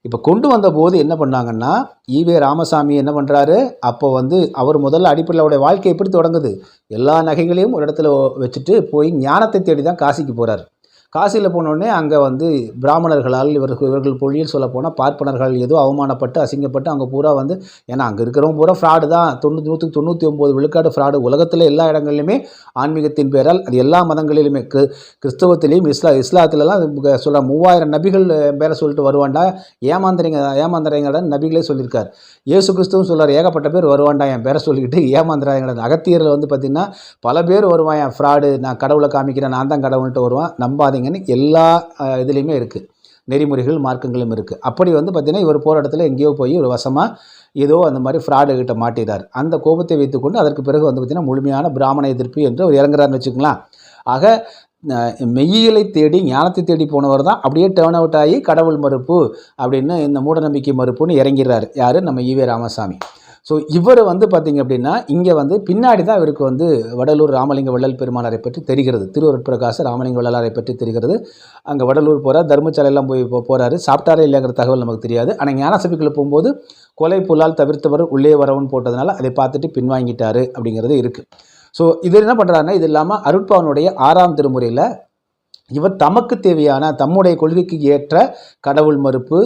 இப்போ கொண்டு வந்த போது என்ன பண்ணாங்கன்னா ஈவே ராமசாமி என்ன பண்ணுறாரு, அப்போ வந்து அவர் முதல்ல அடிப்படையில் அவருடைய வாழ்க்கை எப்படி தொடங்குது, எல்லா நகைகளையும் ஒரு இடத்துல வச்சுட்டு போய் ஞானத்தை தேடி தான் காசிக்கு போகிறார். காசியில் போனோடனே அங்கே வந்து பிராமணர்களால் இவர்கள் பொழியில் சொல்ல போனால் பார்ப்பனர்கள் ஏதோ அவமானப்பட்டு அசிங்கப்பட்டு அங்கே பூரா வந்து, ஏன்னா அங்கே இருக்கிறவங்க பூரா ஃப்ராடு தான், 99 விழுக்காடு ஃப்ராடு, உலகத்தில் எல்லா இடங்கள்லையுமே ஆன்மீகத்தின் பேரால் அது எல்லா மதங்களிலுமே கிறிஸ்தவத்திலையும் இஸ்லாத்திலலாம் சொல்ல 3000 நபிகள் பேரை சொல்லிட்டு வருவாண்டா, ஏமாந்துறீங்கடா நபிகளே சொல்லியிருக்கார். இயேசு கிறிஸ்துவும் சொல்கிறார், ஏகப்பட்ட பேர் வருவாண்டா என் பேரை சொல்லிக்கிட்டு ஏமாந்துறாங்கடா. அகத்தியரில் வந்து பார்த்திங்கன்னா பல பேர் வருவான், என் ஃப்ராடு, நான் கடவுளை காமிக்கிறேன், நான் தான் கடவுள்கிட்ட வருவான், நம்பாதீங்க எல்லா இதுலேயுமே இருக்குது, நெறிமுறைகள் மார்க்கங்களும் இருக்குது. அப்படி வந்து பார்த்திங்கன்னா இவர் போகிற இடத்துல எங்கேயோ போய் ஒரு வசமாக ஏதோ அந்த மாதிரி ஃப்ராடு கிட்ட மாட்டிறார். அந்த கோபத்தை வைத்துக்கொண்டு அதற்கு பிறகு வந்து பார்த்திங்கன்னா முழுமையான பிராமண எதிர்ப்பு என்று அவர் இறங்குறாருன்னு வச்சுக்கலாம். ஆக மெய்யியலை தேடி ஞானத்தை தேடி போனவர் தான் அப்படியே டேர்ன் அவுட் ஆகி கடவுள் மறுப்பு அப்படின்னு இந்த மூடநம்பிக்கை மறுப்புன்னு இறங்கிறார். யார், நம்ம ஈவே ராமசாமி. ஸோ இவர் வந்து பார்த்திங்க அப்படின்னா இங்கே வந்து பின்னாடி தான் இவருக்கு வந்து வடலூர் ராமலிங்க வள்ளல் பெருமானாரை பற்றி தெரிகிறது, திரு அருட்பிரகாச ராமலிங்க வள்ளலாரை பற்றி தெரிகிறது. அங்கே வடலூர் போகிறார், தர்மசாலையெல்லாம் போகிறாரு, சாப்பிட்டாரே இல்லைங்கிற தகவல் நமக்கு தெரியாது. ஆனால் ஞானசபைக்குள்ளே போகும்போது கொலை புலால் தவிர்த்தவர் உள்ளே வரவுன்னு போட்டதுனால அதை பார்த்துட்டு பின்வாங்கிட்டார் அப்படிங்கிறது இருக்குது. ஸோ இது என்ன பண்ணுறாருன்னா, இது இல்லாமல் அருட்பாவனுடைய 6ஆம் திருமுறையில் இவர் தமக்கு தேவையான தம்முடைய கொள்கைக்கு ஏற்ற கடவுள் மறுப்பு,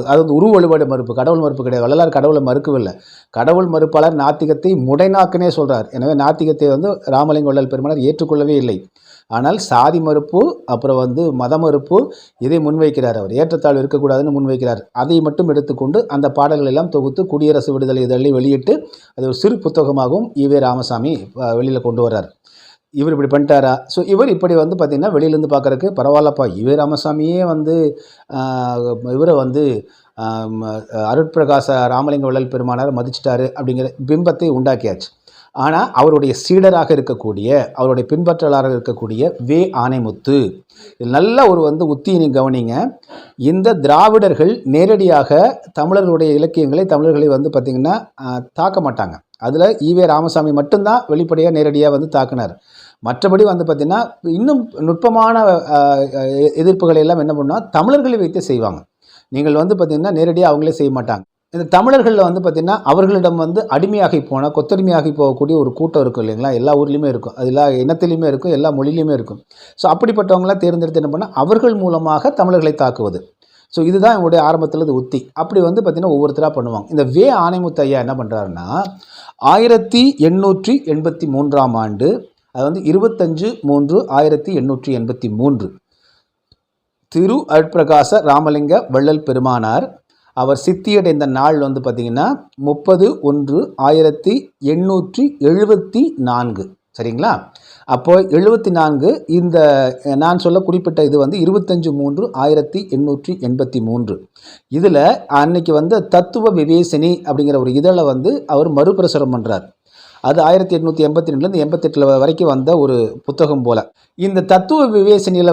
அதாவது உருவ வழிபாடு மறுப்பு, கடவுள் மறுப்பு கிடையாது. வள்ளலார் கடவுளை மறுக்கவில்லை, கடவுள் மறுப்பாளர் நாத்திகத்தை முடைநாக்குனே சொல்கிறார். எனவே நாத்திகத்தை வந்து ராமலிங்க வள்ளல் பெருமானார் ஏற்றுக்கொள்ளவே இல்லை. ஆனால் சாதி மறுப்பு, அப்புறம் வந்து மத மறுப்பு, இதை முன்வைக்கிறார். அவர் ஏற்றத்தாழ்வு இருக்கக்கூடாதுன்னு முன்வைக்கிறார். அதை மட்டும் எடுத்துக்கொண்டு அந்த பாடல்கள் எல்லாம் தொகுத்து குடியரசு விடுதலை இதழில் வெளியிட்டு அது ஒரு சிறு புத்தகமாகவும் ஈவே ராமசாமி வெளியில் கொண்டு வர்றார். இவர் இப்படி பண்ணிட்டாரா? ஸோ இவர் இப்படி வந்து பார்த்திங்கன்னா வெளியிலேருந்து பார்க்குறக்கு பரவாயில்லப்பா, ஈவே ராமசாமியே வந்து இவரை வந்து அருட்பிரகாச ராமலிங்க வள்ளல் பெருமானார் மதிச்சிட்டாரு அப்படிங்கிற பிம்பத்தை உண்டாக்கியாச்சு. ஆனால் அவருடைய சீடராக இருக்கக்கூடிய, அவருடைய பின்பற்றலாளராக இருக்கக்கூடிய வே. ஆணைமுத்து, நல்ல ஒரு உத்தியினை கவனிங்க. இந்த திராவிடர்கள் நேரடியாக தமிழர்களுடைய இலக்கியங்களை, தமிழர்களை பார்த்திங்கன்னா தாக்க மாட்டாங்க. அதில் ஈவே ராமசாமி மட்டும்தான் வெளிப்படையாக நேரடியாக தாக்கினார். மற்றபடி பார்த்திங்கன்னா இன்னும் நுட்பமான எதிர்ப்புகளை எல்லாம் என்ன பண்ணால் தமிழர்களை வைத்து செய்வாங்க. நீங்கள் பார்த்திங்கன்னா நேரடியாக அவங்களே செய்ய மாட்டாங்க. இந்த தமிழர்களில் பார்த்திங்கன்னா அவர்களிடம் அடிமையாகி போனால், கொத்தடிமையாகி போகக்கூடிய ஒரு கூட்டம் இருக்கும் இல்லைங்களா, எல்லா ஊர்லேயுமே இருக்கும், அது எல்லா இனத்திலையுமே இருக்கும், எல்லா மொழியிலையுமே இருக்கும். ஸோ அப்படிப்பட்டவங்களாம் தேர்ந்தெடுத்து என்ன பண்ணால் அவர்கள் மூலமாக தமிழர்களை தாக்குவது. ஸோ இதுதான் என்னுடைய ஆரம்பத்தில் இது உத்தி. அப்படி பார்த்திங்கன்னா ஒவ்வொருத்தராக பண்ணுவாங்க. இந்த வே. ஆணைமுத்து ஐயா என்ன பண்ணுறாருன்னா 1883ஆம் ஆண்டு, அது 25/3/1883 திரு அருட்பிரகாச ராமலிங்க வள்ளல் பெருமானார் அவர் சித்தியடைந்த நாள் பார்த்திங்கன்னா 30/1/1874. சரிங்களா? அப்போ 74 இந்த நான் சொல்ல குறிப்பிட்ட இது 25/3/1883. இதில் அன்னைக்கு தத்துவ விவேசினி அப்படிங்கிற ஒரு இதழை அவர் மறுபிரசுரம் பண்ணுறார். அது 1882லேருந்து 88 வரைக்கும் வந்த ஒரு புத்தகம் போல். இந்த தத்துவ விவேசனியில்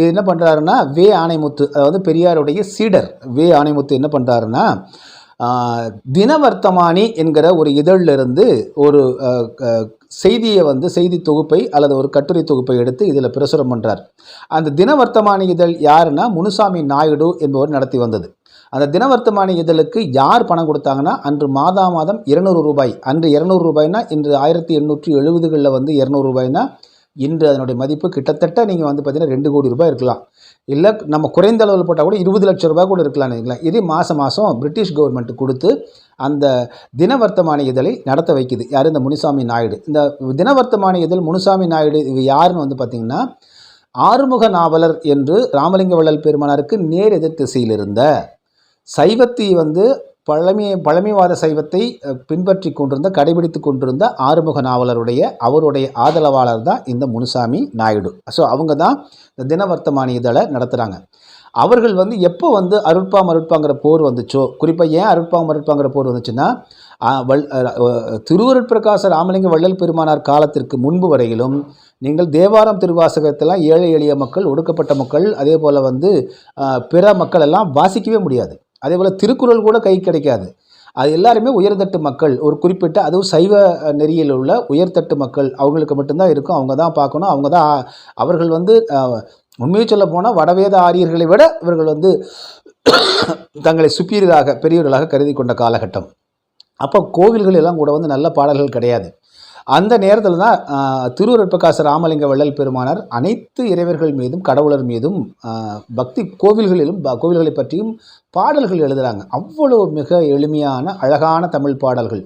என்ன பண்ணுறாருன்னா வே. ஆணைமுத்து, அதாவது பெரியாருடைய சீடர் வே. ஆணைமுத்து என்ன பண்ணுறாருன்னா தினவர்த்தமானி என்கிற ஒரு இதழிலிருந்து ஒரு செய்தியை செய்தி தொகுப்பை அல்லது ஒரு கட்டுரை தொகுப்பை எடுத்து இதில் பிரசுரம் பண்ணுறார். அந்த தினவர்த்தமானி இதழ் யாருன்னா முனுசாமி நாயுடு என்பவர் நடத்தி வந்தது. அந்த தினவர்த்தமானி இதழுக்கு யார் பணம் கொடுத்தாங்கன்னா அன்று மாதம் 200 ரூபாய். அன்று 200 ரூபாய்னா இன்று 1870களில் 200 ரூபாய்னா இன்று அதனுடைய மதிப்பு கிட்டத்தட்ட நீங்கள் பார்த்தீங்கன்னா 2 கோடி ரூபாய் இருக்கலாம். இல்லை நம்ம குறைந்த அளவில் போட்டால் கூட 20 லட்சம் ரூபாய் கூட இருக்கலாம்னு வைக்கலாம். இது மாதம் பிரிட்டிஷ் கவர்மெண்ட் கொடுத்து அந்த தினவர்த்தமானி இதழை நடத்த வைக்குது. யார்? இந்த முனுசாமி நாயுடு. இந்த தினவர்த்தமானி இதழ் முனுசாமி நாயுடு இது யாருன்னு பார்த்திங்கன்னா ஆறுமுக நாவலர் என்று ராமலிங்க வள்ளல் பெருமானாருக்கு நேர் எதிர் திசையில் இருந்த சைவத்தை பழமைவாத சைவத்தை பின்பற்றி கொண்டிருந்த, கடைபிடித்து கொண்டிருந்த ஆறுமுக நாவலருடைய அவருடைய ஆதரவாளர் தான் இந்த முனுசாமி நாயுடு. ஸோ அவங்க தான் இந்த தினவர்த்தமானி இதழை நடத்துகிறாங்க. அவர்கள் எப்போ அருட்பா மருட்பாங்கிற போர் வந்துச்சோ, குறிப்பாக ஏன் அருட்பா மருட்பாங்கிற போர் வந்துச்சுன்னா திருவருட்பிரகாச ராமலிங்க வள்ளல் பெருமானார் காலத்திற்கு முன்பு வரையிலும் நீங்கள் தேவாரம் திருவாசகத்தெல்லாம் ஏழை எளிய மக்கள், ஒடுக்கப்பட்ட மக்கள், அதே போல் பிற மக்கள் எல்லாம் வாசிக்கவே முடியாது. அதே போல் திருக்குறள் கூட கை கிடைக்காது. அது எல்லாருமே உயர்தட்டு மக்கள், ஒரு குறிப்பிட்ட அதுவும் சைவ நெறியில் உள்ள உயர்தட்டு மக்கள், அவங்களுக்கு மட்டும்தான் இருக்கும். அவங்க தான் பார்க்கணும். அவங்க தான் அவர்கள் உண்மையை சொல்ல போனால் வடவேத ஆரியர்களை விட இவர்கள் தங்களை சுப்பீரியராக பெரியவர்களாக கருதி கொண்ட காலகட்டம். அப்போ கோவில்கள் எல்லாம் கூட நல்ல பாடல்கள் கிடையாது. அந்த நேரத்தில் தான் திருவருட்பிரகாச ராமலிங்க வள்ளல் பெருமானார் அனைத்து இறைவர்கள் மீதும் கடவுளர் மீதும் பக்தி கோவில்களை பற்றியும் பாடல்கள் எழுதுகிறாங்க. அவ்வளோ மிக எளிமையான அழகான தமிழ் பாடல்கள்.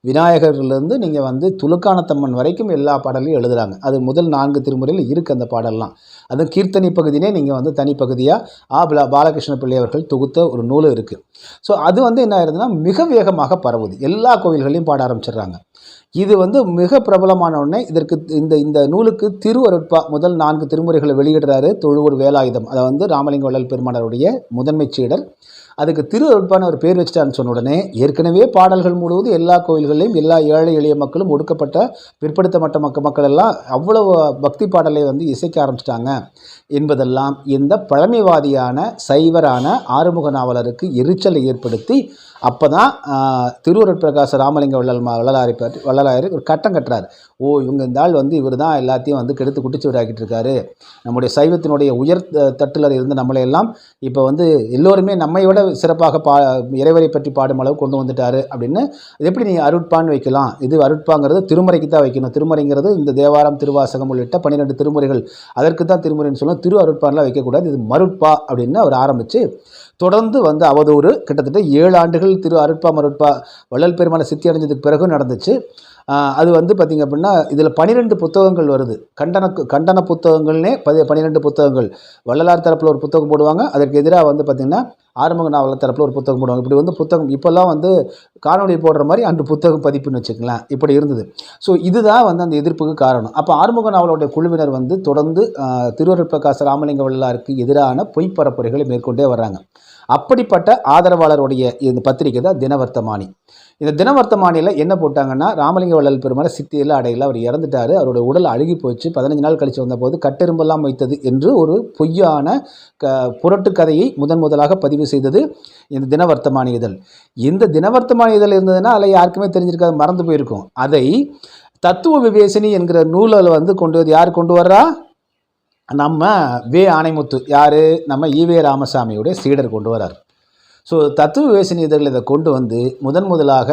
விநாயகர்லேருந்து நீங்கள் துலுக்கானத்தம்மன் வரைக்கும் எல்லா பாடலையும் எழுதுகிறாங்க. அது முதல் 4 திருமுறையில் இருக்குது அந்த பாடல்லாம். அது கீர்த்தனை பகுதியிலே நீங்கள் தனிப்பகுதியாக பாலகிருஷ்ண பிள்ளை அவர்கள் தொகுத்த ஒரு நூல் இருக்குது. ஸோ அது என்ன ஆயிருதுன்னா மிக வேகமாக பரவுது. எல்லா கோவில்களையும் பாட ஆரம்பிச்சிடுறாங்க. இது மிக பிரபலமான உடனே இதற்கு இந்த நூலுக்கு திரு அருட்பா முதல் 4 திருமுறைகளை வெளியிடுறாரு தொழுவூர் வேலாயுதம். அதை ராமலிங்க வள்ளல் பெருமானாருடைய முதன்மை சீடர். அதுக்கு திரு அருட்பான ஒரு பேர் வச்சுட்டான்னு சொன்ன உடனே ஏற்கனவே பாடல்கள் முழுவது எல்லா கோயில்களையும் எல்லா ஏழை எளிய மக்களும், ஒடுக்கப்பட்ட பிற்படுத்தப்பட்ட மக்கள் எல்லாம் அவ்வளவு பக்தி பாடலை இசைக்க ஆரம்பிச்சிட்டாங்க என்பதெல்லாம் இந்த பழமைவாதியான சைவரான ஆறுமுக நாவலருக்கு எரிச்சலை ஏற்படுத்தி அப்போ தான் திருவருட்பிரகாச ராமலிங்க வள்ளலாரை ஒரு கட்டம் கட்டுறாரு. இவங்க இந்த ஆள் இவர் தான் எல்லாத்தையும் கெடுத்து குட்டிச்சுவராக்கிட்டு இருக்காரு. நம்முடைய சைவத்தினுடைய உயர் தட்டில் இருந்து நம்மளையெல்லாம் இப்போ எல்லோருமே நம்மை விட சிறப்பாக இறைவரை பற்றி பாடும் அளவு கொண்டு வந்துட்டாரு அப்படின்னு. எப்படி நீ அருட்பான்னு வைக்கலாம்? இது அருட்பாங்கிறது திருமுறைக்கு தான் வைக்கணும். திருமுறைங்கிறது இந்த தேவாரம் திருவாசகம் உள்ளிட்ட 12 திருமுறைகள், அதற்கு தான் திருமுறைன்னு சொல்லணும். திரு அருட்பான்லாம் வைக்கக்கூடாது, இது மருட்பா அப்படின்னு அவர் ஆரம்பித்து தொடர்ந்து அவதூறு கிட்டத்தட்ட 7 ஆண்டுகள் திரு அருட்பா மருட்பா வள்ளல் பெருமானை சித்தி அடைஞ்சதுக்கு பிறகு நடந்துச்சு. அது பார்த்திங்க அப்படின்னா இதில் 12 புத்தகங்கள் வருது. கண்டன புத்தகங்கள்னே 12 புத்தகங்கள். வள்ளலார் தரப்பில் ஒரு புத்தகம் போடுவாங்க, அதற்கு எதிராக பார்த்திங்கன்னா ஆறுமுக நாவலர் தரப்பில் ஒரு புத்தகம் போடுவாங்க. இப்படி புத்தகம் இப்போல்லாம் காணொலி போடுற மாதிரி அன்று புத்தகம் பதிப்புன்னு வச்சுக்கலாம், இப்படி இருந்தது. ஸோ இதுதான் அந்த எதிர்ப்புக்கு காரணம். அப்போ ஆறுமுக நாவலருடைய குழுவினர் தொடர்ந்து திருவருட்பிரகாச ராமலிங்க வள்ளலாருக்கு எதிரான பொய்ப்பரப்புரைகளை மேற்கொண்டே வர்றாங்க. அப்படிப்பட்ட ஆதரவாளருடைய இந்த பத்திரிகை தான் தினவர்த்தமானி. இந்த தினவர்த்தமானியில் என்ன போட்டாங்கன்னா, ராமலிங்க வள்ளல் பெருமாள் சித்தியில் அடையில் அவர் இறந்துட்டார், அவருடைய உடல் அழுகி போச்சு, 15 நாள் கழித்து வந்தபோது கட்டெரும்பெல்லாம் வைத்தது என்று ஒரு பொய்யான புரட்டு கதையை முதலாக பதிவு செய்தது இந்த தினவர்த்தமானி இதழ். இந்த தினவர்த்தமானி இதழ் இருந்ததுன்னா அதில் யாருக்குமே தெரிஞ்சிருக்காது, மறந்து போயிருக்கும். அதை தத்துவ விவேசினி என்கிற நூலில் யார் கொண்டு வர்றா? நம்ம வே. ஆணைமுத்து, யார்? நம்ம ஈவே ராமசாமியுடைய சீடர் கொண்டு வரார். ஸோ தத்துவ விவேசினி இதழில் இதை கொண்டு வந்து முதலாக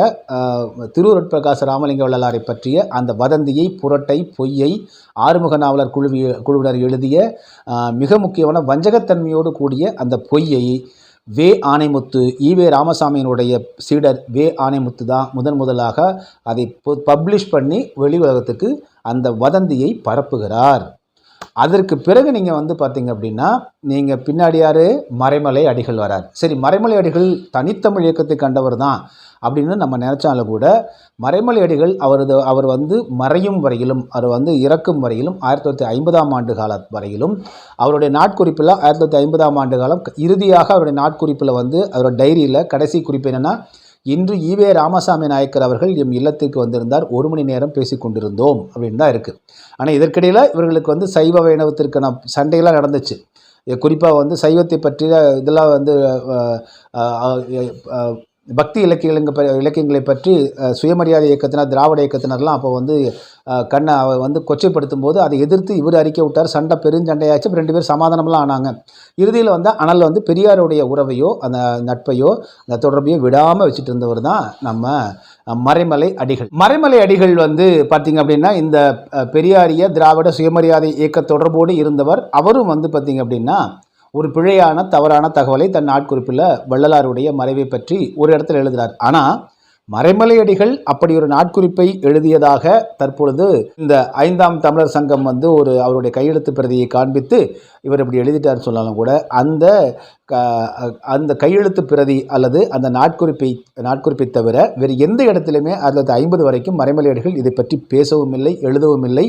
திருவருட்பிரகாச ராமலிங்க வள்ளலாரை பற்றிய அந்த வதந்தியை, புரட்டை, பொய்யை ஆறுமுக நாவலர் குழுவினர் எழுதிய மிக முக்கியமான வஞ்சகத்தன்மையோடு கூடிய அந்த பொய்யை வே. ஆணைமுத்து, ஈவே ராமசாமியினுடைய சீடர் வே. ஆணைமுத்து தான் முதலாக அதை பப்ளிஷ் பண்ணி வெளி உலகத்துக்கு அந்த வதந்தியை பரப்புகிறார். அதற்கு பிறகு நீங்கள் பார்த்தீங்க அப்படின்னா, நீங்கள் பின்னாடி யார்? மறைமலை அடிகள் வரார். சரி, மறைமலை அடிகள் தனித்தமிழ் இயக்கத்தை கண்டவர் தான் அப்படின்னு நம்ம நினச்சாலும் கூட, மறைமலை அடிகள் அவர் மறையும் வரையிலும், அவர் இறக்கும் வரையிலும் 1950ஆம் ஆண்டு காலம் வரையிலும் அவருடைய நாட்குறிப்பில் 1950ஆம் ஆண்டு காலம் இறுதியாக அவருடைய நாட்குறிப்பில் அவரோட டைரியில் கடைசி குறிப்பு என்னென்னா, இன்று ஈவே ராமசாமி நாயக்கர் அவர்கள் எம் இல்லத்திற்கு வந்திருந்தார், 1 மணி நேரம் பேசி கொண்டிருந்தோம் அப்படின்னு தான் இருக்குது. ஆனால் இதற்கிடையில் இவர்களுக்கு சைவ வைணவத்திற்கான சண்டையெல்லாம் நடந்துச்சு. குறிப்பாக சைவத்தை பற்றிய இதெல்லாம் பக்தி இலக்கியங்களை பற்றி சுயமரியாதை இயக்கத்தினர், திராவிட இயக்கத்தினர்லாம் அப்போ கொச்சைப்படுத்தும் போது அதை எதிர்த்து இவர் அறிக்கை விட்டார். சண்டை பெருஞ்சண்டையாச்சு. 2 பேர் சமாதானம்லாம் ஆனாங்க. இறுதியில் அனல் பெரியாருடைய உறவையோ அந்த நட்பையோ அந்த தொடர்பையோ விடாமல் வச்சுட்டு இருந்தவர் தான் நம்ம மறைமலை அடிகள். மறைமலை அடிகள் பார்த்திங்க அப்படின்னா இந்த பெரியாரிய திராவிட சுயமரியாதை இயக்க தொடர்போடு இருந்தவர். அவரும் பார்த்திங்க அப்படின்னா ஒரு பிழையான தவறான தகவலை தன் நாட்குறிப்பில் வள்ளலாருடைய மறைவை பற்றி ஒரு இடத்துல எழுதுகிறார். ஆனால் மறைமலை அடிகள் அப்படி ஒரு நாட்குறிப்பை எழுதியதாக தற்பொழுது இந்த 5ஆம் தமிழர் சங்கம் அவருடைய கையெழுத்து பிரதியை காண்பித்து இவர் இப்படி எழுதிட்டார் சொன்னாலும் கூட அந்த கையெழுத்து பிரதி அல்லது அந்த நாட்குறிப்பை தவிர வேறு எந்த இடத்துலையுமே 1950 வரைக்கும் மறைமலை அடிகள் இதை பற்றி பேசவும் இல்லை, எழுதவும் இல்லை.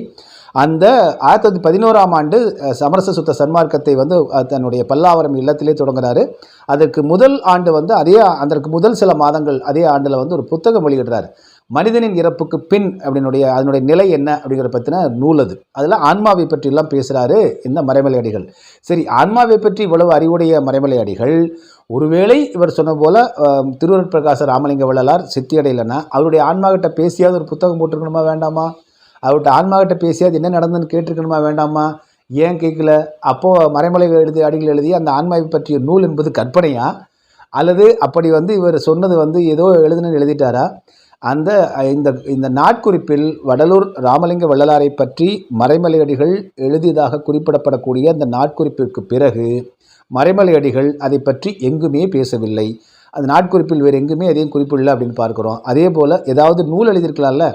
அந்த 1911ஆம் ஆண்டு சமரச சுத்த சன்மார்க்கத்தை தன்னுடைய பல்லாவரம் இல்லத்திலே தொடங்குறாரு. அதற்கு முதல் ஆண்டு அதற்கு முதல் சில மாதங்கள் அதே ஆண்டில் ஒரு புத்தகம் வெளியிடுறார். மனிதனின் இறப்புக்கு பின் அதனுடைய நிலை என்ன அப்படிங்கிற பற்றின நூல் அது. அதில் ஆன்மாவை பற்றியெல்லாம் பேசுகிறாரு இந்த மறைமலை அடிகள். சரி, ஆன்மாவை பற்றி இவ்வளவு அறிவுடைய மறைமலை அடிகள் ஒருவேளை இவர் சொன்ன போல திருவருட்பிரகாச ராமலிங்க வள்ளலார் சித்தியடையிலன்னா அவருடைய ஆன்மாகிட்ட பேசியாவது ஒரு புத்தகம் போட்டிருக்கணுமா வேண்டாமா? அவர்கிட்ட ஆன்மாகிட்ட பேசியாது என்ன நடந்துன்னு கேட்டிருக்கணுமா வேண்டாமா? ஏன் கேட்கல? அப்போது மறைமலை அடிகள் எழுதிய அந்த ஆன்மாவை பற்றிய நூல் என்பது கற்பனையா? அல்லது அப்படி இவர் சொன்னது ஏதோ எழுதுன்னு எழுதிட்டாரா? இந்த நாட்குறிப்பில் வடலூர் ராமலிங்க வள்ளலாரை பற்றி மறைமலை அடிகள் எழுதியதாக குறிப்பிடப்படக்கூடிய அந்த நாட்குறிப்பிற்கு பிறகு மறைமலை அடிகள் அதை பற்றி எங்குமே பேசவில்லை. அந்த நாட்குறிப்பில் வேறு எங்குமே எதையும் குறிப்பிடலை அப்படின்னு பார்க்குறோம். அதே போல் ஏதாவது நூல் எழுதியிருக்கலாம்ல,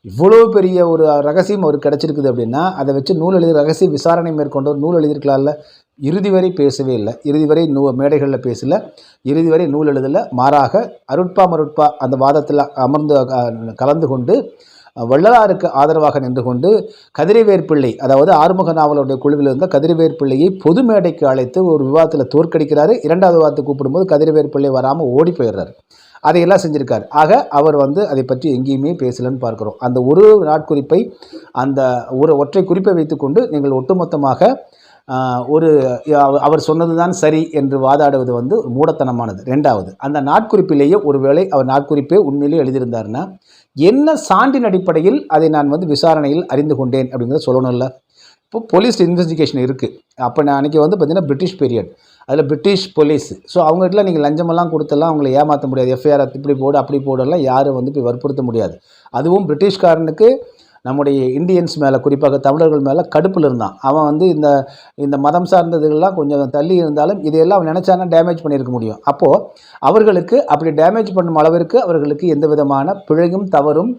இவ்வளோ பெரிய ஒரு ரகசியம் அவருக்கு கிடச்சிருக்குது அப்படின்னா அதை வச்சு நூல் எழுதி ரகசிய விசாரணை மேற்கொண்டு நூல் எழுதியிருக்கலாம்ல. இறுதி வரை பேசவே இல்லை, இறுதி வரை மேடைகளில் பேசலை, இறுதி வரை நூல் எழுதலை. மாறாக அருட்பா அந்த வாதத்தில் கலந்து கொண்டு வள்ளலாருக்கு ஆதரவாக நின்று கொண்டு கதிரவேற் பிள்ளை, அதாவது ஆறுமுக நாவலுடைய குழுவில் இருந்த கதிரவேற் பிள்ளையை பொது மேடைக்கு அழைத்து ஒரு விவாதத்தில் தோற்கடிக்கிறாரு. 2வது விவாதத்தை கூப்பிடும்போது கதிரவேற் பிள்ளை வராமல் ஓடி போயிடுறாரு. அதையெல்லாம் செஞ்சுருக்கார். ஆக அவர் அதை பற்றி எங்கேயுமே பேசலன்னு பார்க்குறோம். அந்த ஒரு நாட்குறிப்பை, அந்த ஒரு ஒற்றை குறிப்பை வைத்துக்கொண்டு நீங்கள் ஒட்டுமொத்தமாக அவர் சொன்னது தான் சரி என்று வாதாடுவது மூடத்தனமானது. 2வது, அந்த நாட்குறிப்பிலேயே ஒருவேளை அவர் நாட்குறிப்பே உண்மையிலேயே எழுதியிருந்தாருன்னா என்ன சான்றின் அடிப்படையில் அதை நான் விசாரணையில் அறிந்து கொண்டேன் அப்படிங்கிறத சொல்லணும்ல. இப்போ போலீஸ் இன்வெஸ்டிகேஷன் இருக்குது. அப்போ நான் அன்றைக்கி பார்த்திங்கன்னா பிரிட்டிஷ் பீரியட், அதில் பிரிட்டிஷ் போலீஸ். ஸோ அவங்ககிட்ட நீங்கள் லஞ்சமெல்லாம் கொடுத்தெல்லாம் அவங்களை ஏமாற்ற முடியாது. எஃப்ஐஆர் இப்படி போடு அப்படி போடலாம் யாரும் போய் வற்புறுத்த முடியாது. அதுவும் பிரிட்டிஷ்காரனுக்கு நம்முடைய இந்தியன்ஸ் மேலே, குறிப்பாக தமிழர்கள் மேலே கடுப்பில் இருந்தான். அவன் இந்த மதம் சார்ந்ததுகள்லாம் கொஞ்சம் தள்ளி இருந்தாலும் இதையெல்லாம் அவன் நினச்சானா டேமேஜ் பண்ணியிருக்க முடியும். அப்போது அவர்களுக்கு அப்படி டேமேஜ் பண்ணும் அளவிற்கு அவர்களுக்கு எந்த விதமான பிழையும் தவறும்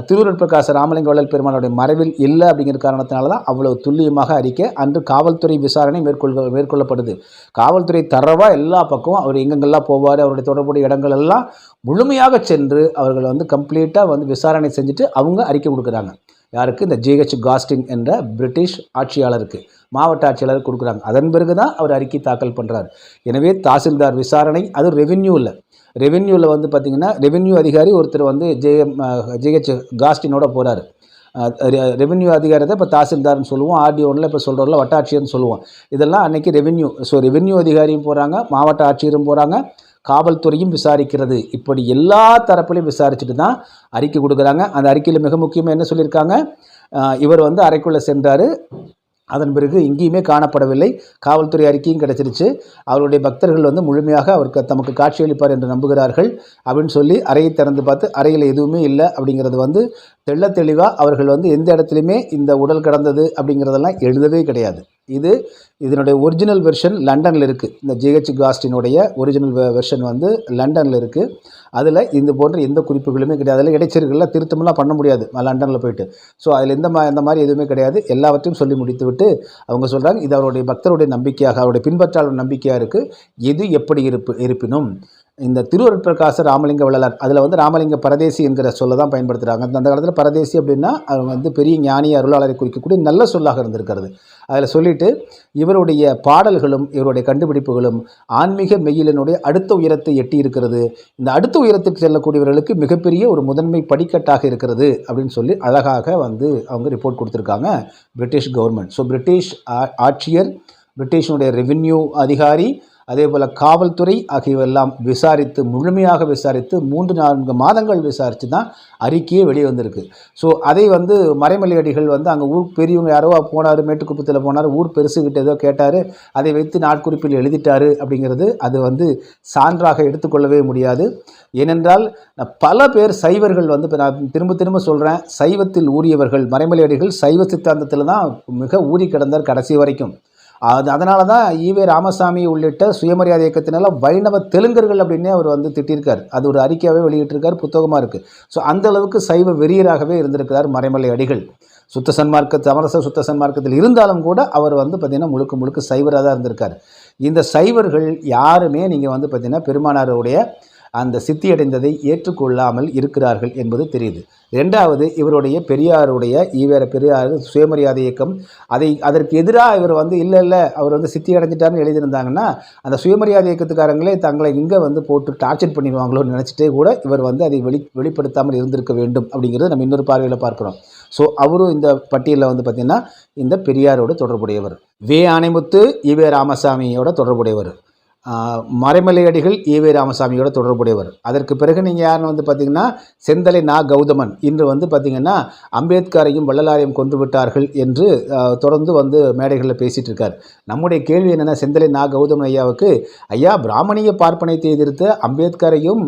திருவருட்பிரகாச ராமலிங்க வள்ளல் பெருமானுடைய மறைவில் இல்லை அப்படிங்கிற காரணத்தினால தான் அவ்வளவு துல்லியமாக அறிக்கை அன்று காவல்துறை விசாரணை மேற்கொள்ளப்படுது. காவல்துறை தரவாக எல்லா பக்கமும் அவர் எங்கெங்கெல்லாம் போவார், அவருடைய தொடர்புடைய இடங்கள் எல்லாம் முழுமையாக சென்று அவர்கள் கம்ப்ளீட்டாக விசாரணை செஞ்சுட்டு அவங்க அறிக்கை கொடுக்குறாங்க. யாருக்கு? இந்த ஜிஹெச் காஸ்டின் என்ற பிரிட்டிஷ் ஆட்சியாளருக்கு, மாவட்ட ஆட்சியாளருக்கு கொடுக்குறாங்க. அதன் பிறகு தான் அவர் அறிக்கை தாக்கல் பண்ணுறார். எனவே தாசில்தார் விசாரணை, அது ரெவென்யூவில் வந்து பார்த்திங்கன்னா ரெவென்யூ அதிகாரி ஒருத்தர் வந்து ஜிஹெச் காஸ்டினோட போகிறார். ரெவென்யூ அதிகாரத்தை இப்போ தாசில்தார்னு சொல்லுவோம், ஆர்டிஓனில் இப்போ சொல்கிறோம்ல வட்டாட்சியர்னு சொல்லுவோம். இதெல்லாம் அன்றைக்கி ரெவென்யூ. ஸோ ரெவென்யூ அதிகாரியும் போகிறாங்க, மாவட்ட ஆட்சியரும் போகிறாங்க, காவல்துறையும் விசாரிக்கிறது. இப்படி எல்லா தரப்புலையும் விசாரிச்சுட்டு தான் அறிக்கை கொடுக்குறாங்க. அந்த அறிக்கையில் மிக முக்கியமாக என்ன சொல்லியிருக்காங்க? இவர் வந்து அறைக்குள்ளே சென்றார், அதன் பிறகு எங்கேயுமே காணப்படவில்லை. காவல்துறை அறிக்கையும் கிடச்சிருச்சு. அவருடைய பக்தர்கள் வந்து முழுமையாக அவருக்கு தமக்கு காட்சியளிப்பார் என்று நம்புகிறார்கள் அப்படின்னு சொல்லி அறையை திறந்து பார்த்து அறையில் எதுவுமே இல்லை அப்படிங்கிறது வந்து தெளிவாக அவர்கள் வந்து எந்த இடத்துலையுமே இந்த உடல் கடந்தது அப்படிங்கிறதெல்லாம் எழுதவே கிடையாது. இதனுடைய ஒரிஜினல் வெர்ஷன் லண்டனில் இருக்குது. இந்த ஜிஹெச் காஸ்டினுடைய ஒரிஜினல் வெர்ஷன் வந்து லண்டனில் இருக்குது. அதில் இந்த போன்ற எந்த குறிப்புகளுமே கிடையாது. அதில் இடைச்செருகெல்லாம் திருத்தமெல்லாம் பண்ண முடியாது லண்டனில் போயிட்டு. ஸோ அதில் இந்த மாதிரி எதுவுமே கிடையாது. எல்லாவற்றையும் சொல்லி முடித்து விட்டு அவங்க சொல்கிறாங்க, இது அவருடைய பக்தருடைய நம்பிக்கையாக, அவருடைய பின்பற்றாளர் நம்பிக்கையாக இருக்குது. எது எப்படி இருப்பினும் இந்த திருவருட்பிரகாச ராமலிங்க வள்ளலார், அதில் வந்து ராமலிங்க பரதேசி என்கிற சொல்ல தான் பயன்படுத்துகிறாங்க. அந்த காலத்தில் பரதேசி அப்படின்னா அவங்க வந்து பெரிய ஞானி அருளாளரை குறிக்கக்கூடிய நல்ல சொல்லாக இருந்திருக்கிறது. அதில் சொல்லிட்டு இவருடைய பாடல்களும் இவருடைய கண்டுபிடிப்புகளும் ஆன்மீக மெய்யிலினுடைய அடுத்த உயரத்தை எட்டி இருக்கிறது. இந்த அடுத்த உயரத்துக்கு செல்லக்கூடியவர்களுக்கு மிகப்பெரிய ஒரு முதன்மை படிக்கட்டாக இருக்கிறது அப்படின்னு சொல்லி அழகாக வந்து அவங்க ரிப்போர்ட் கொடுத்துருக்காங்க பிரிட்டிஷ் கவர்மெண்ட். ஸோ பிரிட்டிஷ் ஆட்சியர், பிரிட்டிஷனுடைய ரெவென்யூ அதிகாரி, அதே போல் காவல்துறை ஆகியவெல்லாம் முழுமையாக விசாரித்து 3-4 மாதங்கள் விசாரித்து தான் அறிக்கையே வெளியே வந்திருக்கு. ஸோ அதை வந்து மறைமலை அடிகள் வந்து அங்கே ஊர் பெரியவங்க யாரோ போனார், மேட்டுக்குப்பத்தில் போனார், ஊர் பெருசுகிட்ட ஏதோ கேட்டார், அதை வைத்து நாட்குறிப்பில் எழுதிட்டார் அப்படிங்கிறது அது வந்து சான்றாக எடுத்துக்கொள்ளவே முடியாது. ஏனென்றால் பல பேர் சைவர்கள் வந்து, இப்போ நான் திரும்ப சொல்கிறேன், சைவத்தில் ஊறியவர்கள், மறைமலை அடிகள் சைவ சித்தாந்தத்தில் தான் மிக ஊறி கிடந்தார் கடைசி வரைக்கும். அதனால தான் ஈவே ராமசாமி உள்ளிட்ட சுயமரியாதை இயக்கத்தினால வைணவ தெலுங்கர்கள் அப்படின்னே அவர் வந்து திட்டிருக்கார். அது ஒரு அறிக்கையாகவே வெளியிட்டிருக்கார், புத்தகமாக இருக்குது. ஸோ அந்த அளவுக்கு சைவ வெறியராகவே இருந்திருக்கிறார் மறைமலை அடிகள். சமரச சுத்த சன்மார்க்கத்தில் இருந்தாலும் கூட அவர் வந்து பார்த்திங்கன்னா முழுக்க சைவராக தான் இருந்திருக்கார். இந்த சைவர்கள் யாருமே நீங்கள் வந்து பார்த்திங்கன்னா பெருமானாருடைய அந்த சித்தியடைந்ததை ஏற்றுக்கொள்ளாமல் இருக்கிறார்கள் என்பது தெரியுது. ரெண்டாவது, இவருடைய பெரியாருடைய ஈவேர பெரியார் சுயமரியாதை இயக்கம், அதற்கு எதிராக இவர் வந்து இல்லை அவர் வந்து சித்தி அடைஞ்சிட்டார்னு எழுதியிருந்தாங்கன்னா அந்த சுயமரியாதை இயக்கத்துக்காரங்களே தங்களை இங்கே வந்து போட்டு டார்ச்சர் பண்ணிடுவாங்களோன்னு நினச்சிட்டே கூட இவர் வந்து அதை வெளிப்படுத்தாமல் இருந்திருக்க வேண்டும் அப்படிங்கிறது நம்ம இன்னொரு பார்வையில் பார்க்குறோம். ஸோ அவரும் இந்த பட்டியலில் வந்து பார்த்திங்கன்னா இந்த பெரியாரோடு தொடர்புடையவர். ஆணைமுத்து ஈவே ராமசாமியோட தொடர்புடையவர். மறைமலை அடிகள் ஈவே ராமசாமியோட தொடர்புடையவர். அதற்கு பிறகு நீங்கள் யாருன்னு வந்து பார்த்திங்கன்னா செந்தலை நா கௌதமன் இன்று வந்து பார்த்திங்கன்னா அம்பேத்கரையும் வள்ளலாரையும் கொன்று விட்டார்கள் என்று தொடர்ந்து வந்து மேடைகளில் பேசிகிட்டு இருக்கார். நம்முடைய கேள்வி என்னென்னா, செந்தலை நா கௌதமன் ஐயாவுக்கு, ஐயா பிராமணிய பார்ப்பனையத்தை எதிர்த்து அம்பேத்கரையும்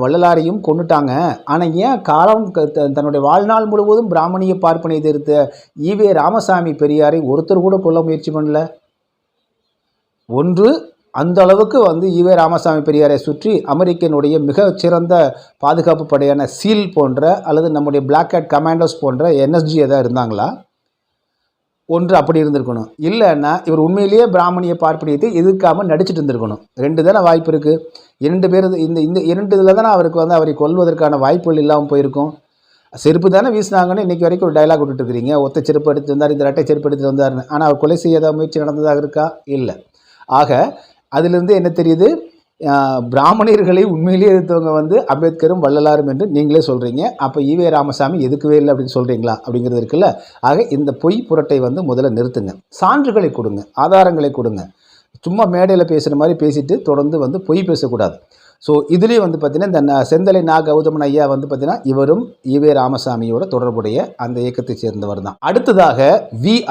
வள்ளலாரையும் கொண்டுட்டாங்க, ஆனால் ஏன் தன்னுடைய வாழ்நாள் முழுவதும் பிராமணிய பார்ப்பனையை எதிர்த்த ஈவே ராமசாமி பெரியாரை ஒருத்தர் கூட கொல்ல முயற்சி பண்ணல? ஒன்று, அந்த அளவுக்கு வந்து ஈவே ராமசாமி பெரியாரை சுற்றி அமெரிக்கனுடைய மிகச்சிறந்த பாதுகாப்பு படையான சீல் போன்ற அல்லது நம்முடைய பிளாக் ஹேட் கமாண்டோஸ் போன்ற NSG எதாவது இருந்தாங்களா? ஒன்று அப்படி இருந்திருக்கணும். இல்லைன்னா இவர் உண்மையிலேயே பிராமணிய பார்ப்பனியத்தை எதிர்க்காமல் நடிச்சிட்டு இருந்திருக்கணும். 2 தானே வாய்ப்பு இருக்குது. 2 பேர் இந்த 2 இதில் தானே அவருக்கு வந்து அவரை கொல்வதற்கான வாய்ப்புகள் இல்லாமல் போயிருக்கும். செருப்பு தானே வீசினாங்கன்னு இன்றைக்கி வரைக்கும் ஒரு டைலாக் விட்டுட்டுருக்கிறீங்க, ஒத்த செருப்பு எடுத்து வந்தார், இந்த ரெட்டை செருப்பு எடுத்து வந்தார்னு. ஆனால் அவர் கொலை செய்யாத முயற்சி நடந்ததாக இருக்கா? இல்லை. ஆக அதிலிருந்து என்ன தெரியுது, பிராமணியர்களை உண்மையிலேயே எதிர்த்தவங்க வந்து அம்பேத்கரும் வள்ளலாரும் என்று நீங்களே சொல்கிறீங்க. அப்போ ஈவே ராமசாமி எதுக்குவே இல்லை அப்படின்னு சொல்கிறீங்களா அப்படிங்கிறது இருக்குல்ல. ஆக இந்த பொய் புரட்டை வந்து முதல்ல நிறுத்துங்க, சான்றுகளை கொடுங்க, ஆதாரங்களை கொடுங்க. சும்மா மேடையில் பேசுகிற மாதிரி பேசிட்டு தொடர்ந்து வந்து பொய் பேசக்கூடாது. ஸோ இதுலேயும் வந்து பார்த்திங்கன்னா இந்த செந்தலை நா கௌதமன் ஐயா வந்து பார்த்திங்கன்னா இவரும் ஈவே ராமசாமியோட தொடர்புடைய அந்த இயக்கத்தை சேர்ந்தவர் தான். அடுத்ததாக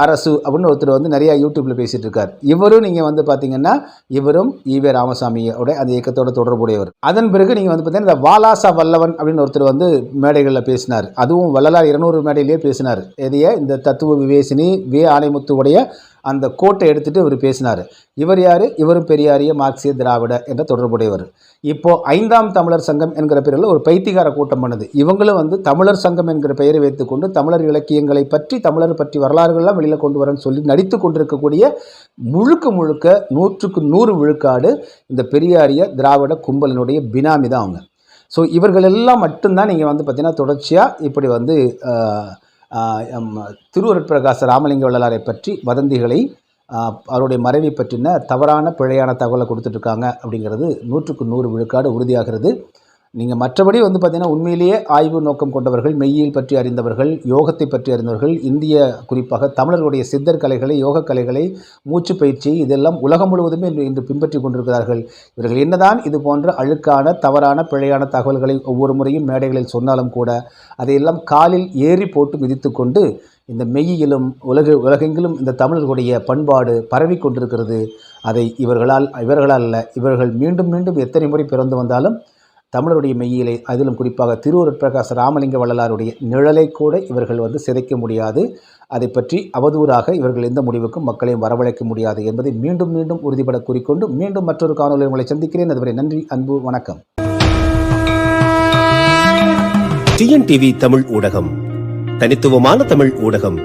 அரசு அப்படின்னு ஒருத்தர் வந்து நிறையா யூடியூப்பில் பேசிகிட்டு இருக்கார். இவரும் நீங்கள் வந்து பார்த்திங்கன்னா இவரும் ஈவே ராமசாமியோட அந்த இயக்கத்தோட தொடர்புடையவர். அதன் பிறகு நீங்கள் வந்து பார்த்திங்கன்னா இந்த வாலாசா வல்லவன் அப்படின்னு ஒருத்தர் வந்து மேடைகளில் பேசினார். அதுவும் வள்ளலார் 200 மேடையிலேயே பேசினார். எதையே இந்த தத்துவ விவேசினி ஆணைமுத்துவுடைய அந்த கோட்டை எடுத்துகிட்டு இவர் பேசினார். இவர் யார்? இவரும் பெரியாரிய மார்க்சிய திராவிட என்ற தொடர்புடையவர். இப்போது 5ஆம் தமிழர் சங்கம் என்கிற பெயரில் ஒரு பைத்திகார கூட்டம் பண்ணுது. இவங்களும் வந்து தமிழர் சங்கம் என்கிற பெயரை வைத்துக்கொண்டு தமிழர் இலக்கியங்களை பற்றி, தமிழர் பற்றி வரலாறுகள்லாம் வெளியில் கொண்டு வரேன்னு சொல்லி நடித்து கொண்டிருக்கக்கூடிய முழுக்க 100க்கு 100 விழுக்காடு இந்த பெரியாரிய திராவிட கும்பலினுடைய பினாமி தான் அவங்க. ஸோ இவர்கள் எல்லாம் மட்டும்தான் நீங்கள் வந்து பார்த்திங்கன்னா தொடர்ச்சியாக இப்படி வந்து திருவருட்பிரகாச ராமலிங்க வள்ளலாரை பற்றி வதந்திகளை அவருடைய மறைவை பற்றின தவறான பிழையான தகவலை கொடுத்துட்ருக்காங்க அப்படிங்கிறது 100க்கு 100 விழுக்காடு உறுதியாகிறது. நீங்கள் மற்றபடி பார்த்திங்கன்னா உண்மையிலேயே ஆய்வு நோக்கம் கொண்டவர்கள், மெய்யியல் பற்றி அறிந்தவர்கள், யோகத்தை பற்றி அறிந்தவர்கள், இந்திய குறிப்பாக தமிழர்களுடைய சித்தர் கலைகளை, யோக கலைகளை, மூச்சு பயிற்சி இதெல்லாம் உலகம் முழுவதுமே இன்று பின்பற்றி கொண்டிருக்கிறார்கள். இவர்கள் என்னதான் இது போன்ற அழுக்கான தவறான பிழையான தகவல்களை ஒவ்வொரு முறையும் மேடைகளில் சொன்னாலும் கூட அதையெல்லாம் காலில் ஏறி போட்டு மிதித்து கொண்டு இந்த மெய்யியலும் உலகெங்கிலும் இந்த தமிழர்களுடைய பண்பாடு பரவி கொண்டிருக்கிறது. அதை இவர்களால் அல்ல, இவர்கள் மீண்டும் மீண்டும் எத்தனை முறை பிறந்து வந்தாலும் தமிழருடைய மெய்யியலை, அதிலும் குறிப்பாக திருவருட்பிரகாச ராமலிங்க வள்ளலாருடைய நிழலை கூட இவர்கள் சிதைக்க முடியாது. அதை பற்றி அவதூறாக இவர்கள் எந்த முடிவுக்கும் மக்களையும் வரவழைக்க முடியாது என்பதை மீண்டும் மீண்டும் உறுதிபட கூறிக்கொண்டு மீண்டும் மற்றொரு காணொலியில் உங்களை சந்திக்கிறேன். அதுவரை நன்றி, அன்பு, வணக்கம். டிஎன்டிவி தமிழ் ஊடகம், தனித்துவமான தமிழ் ஊடகம்.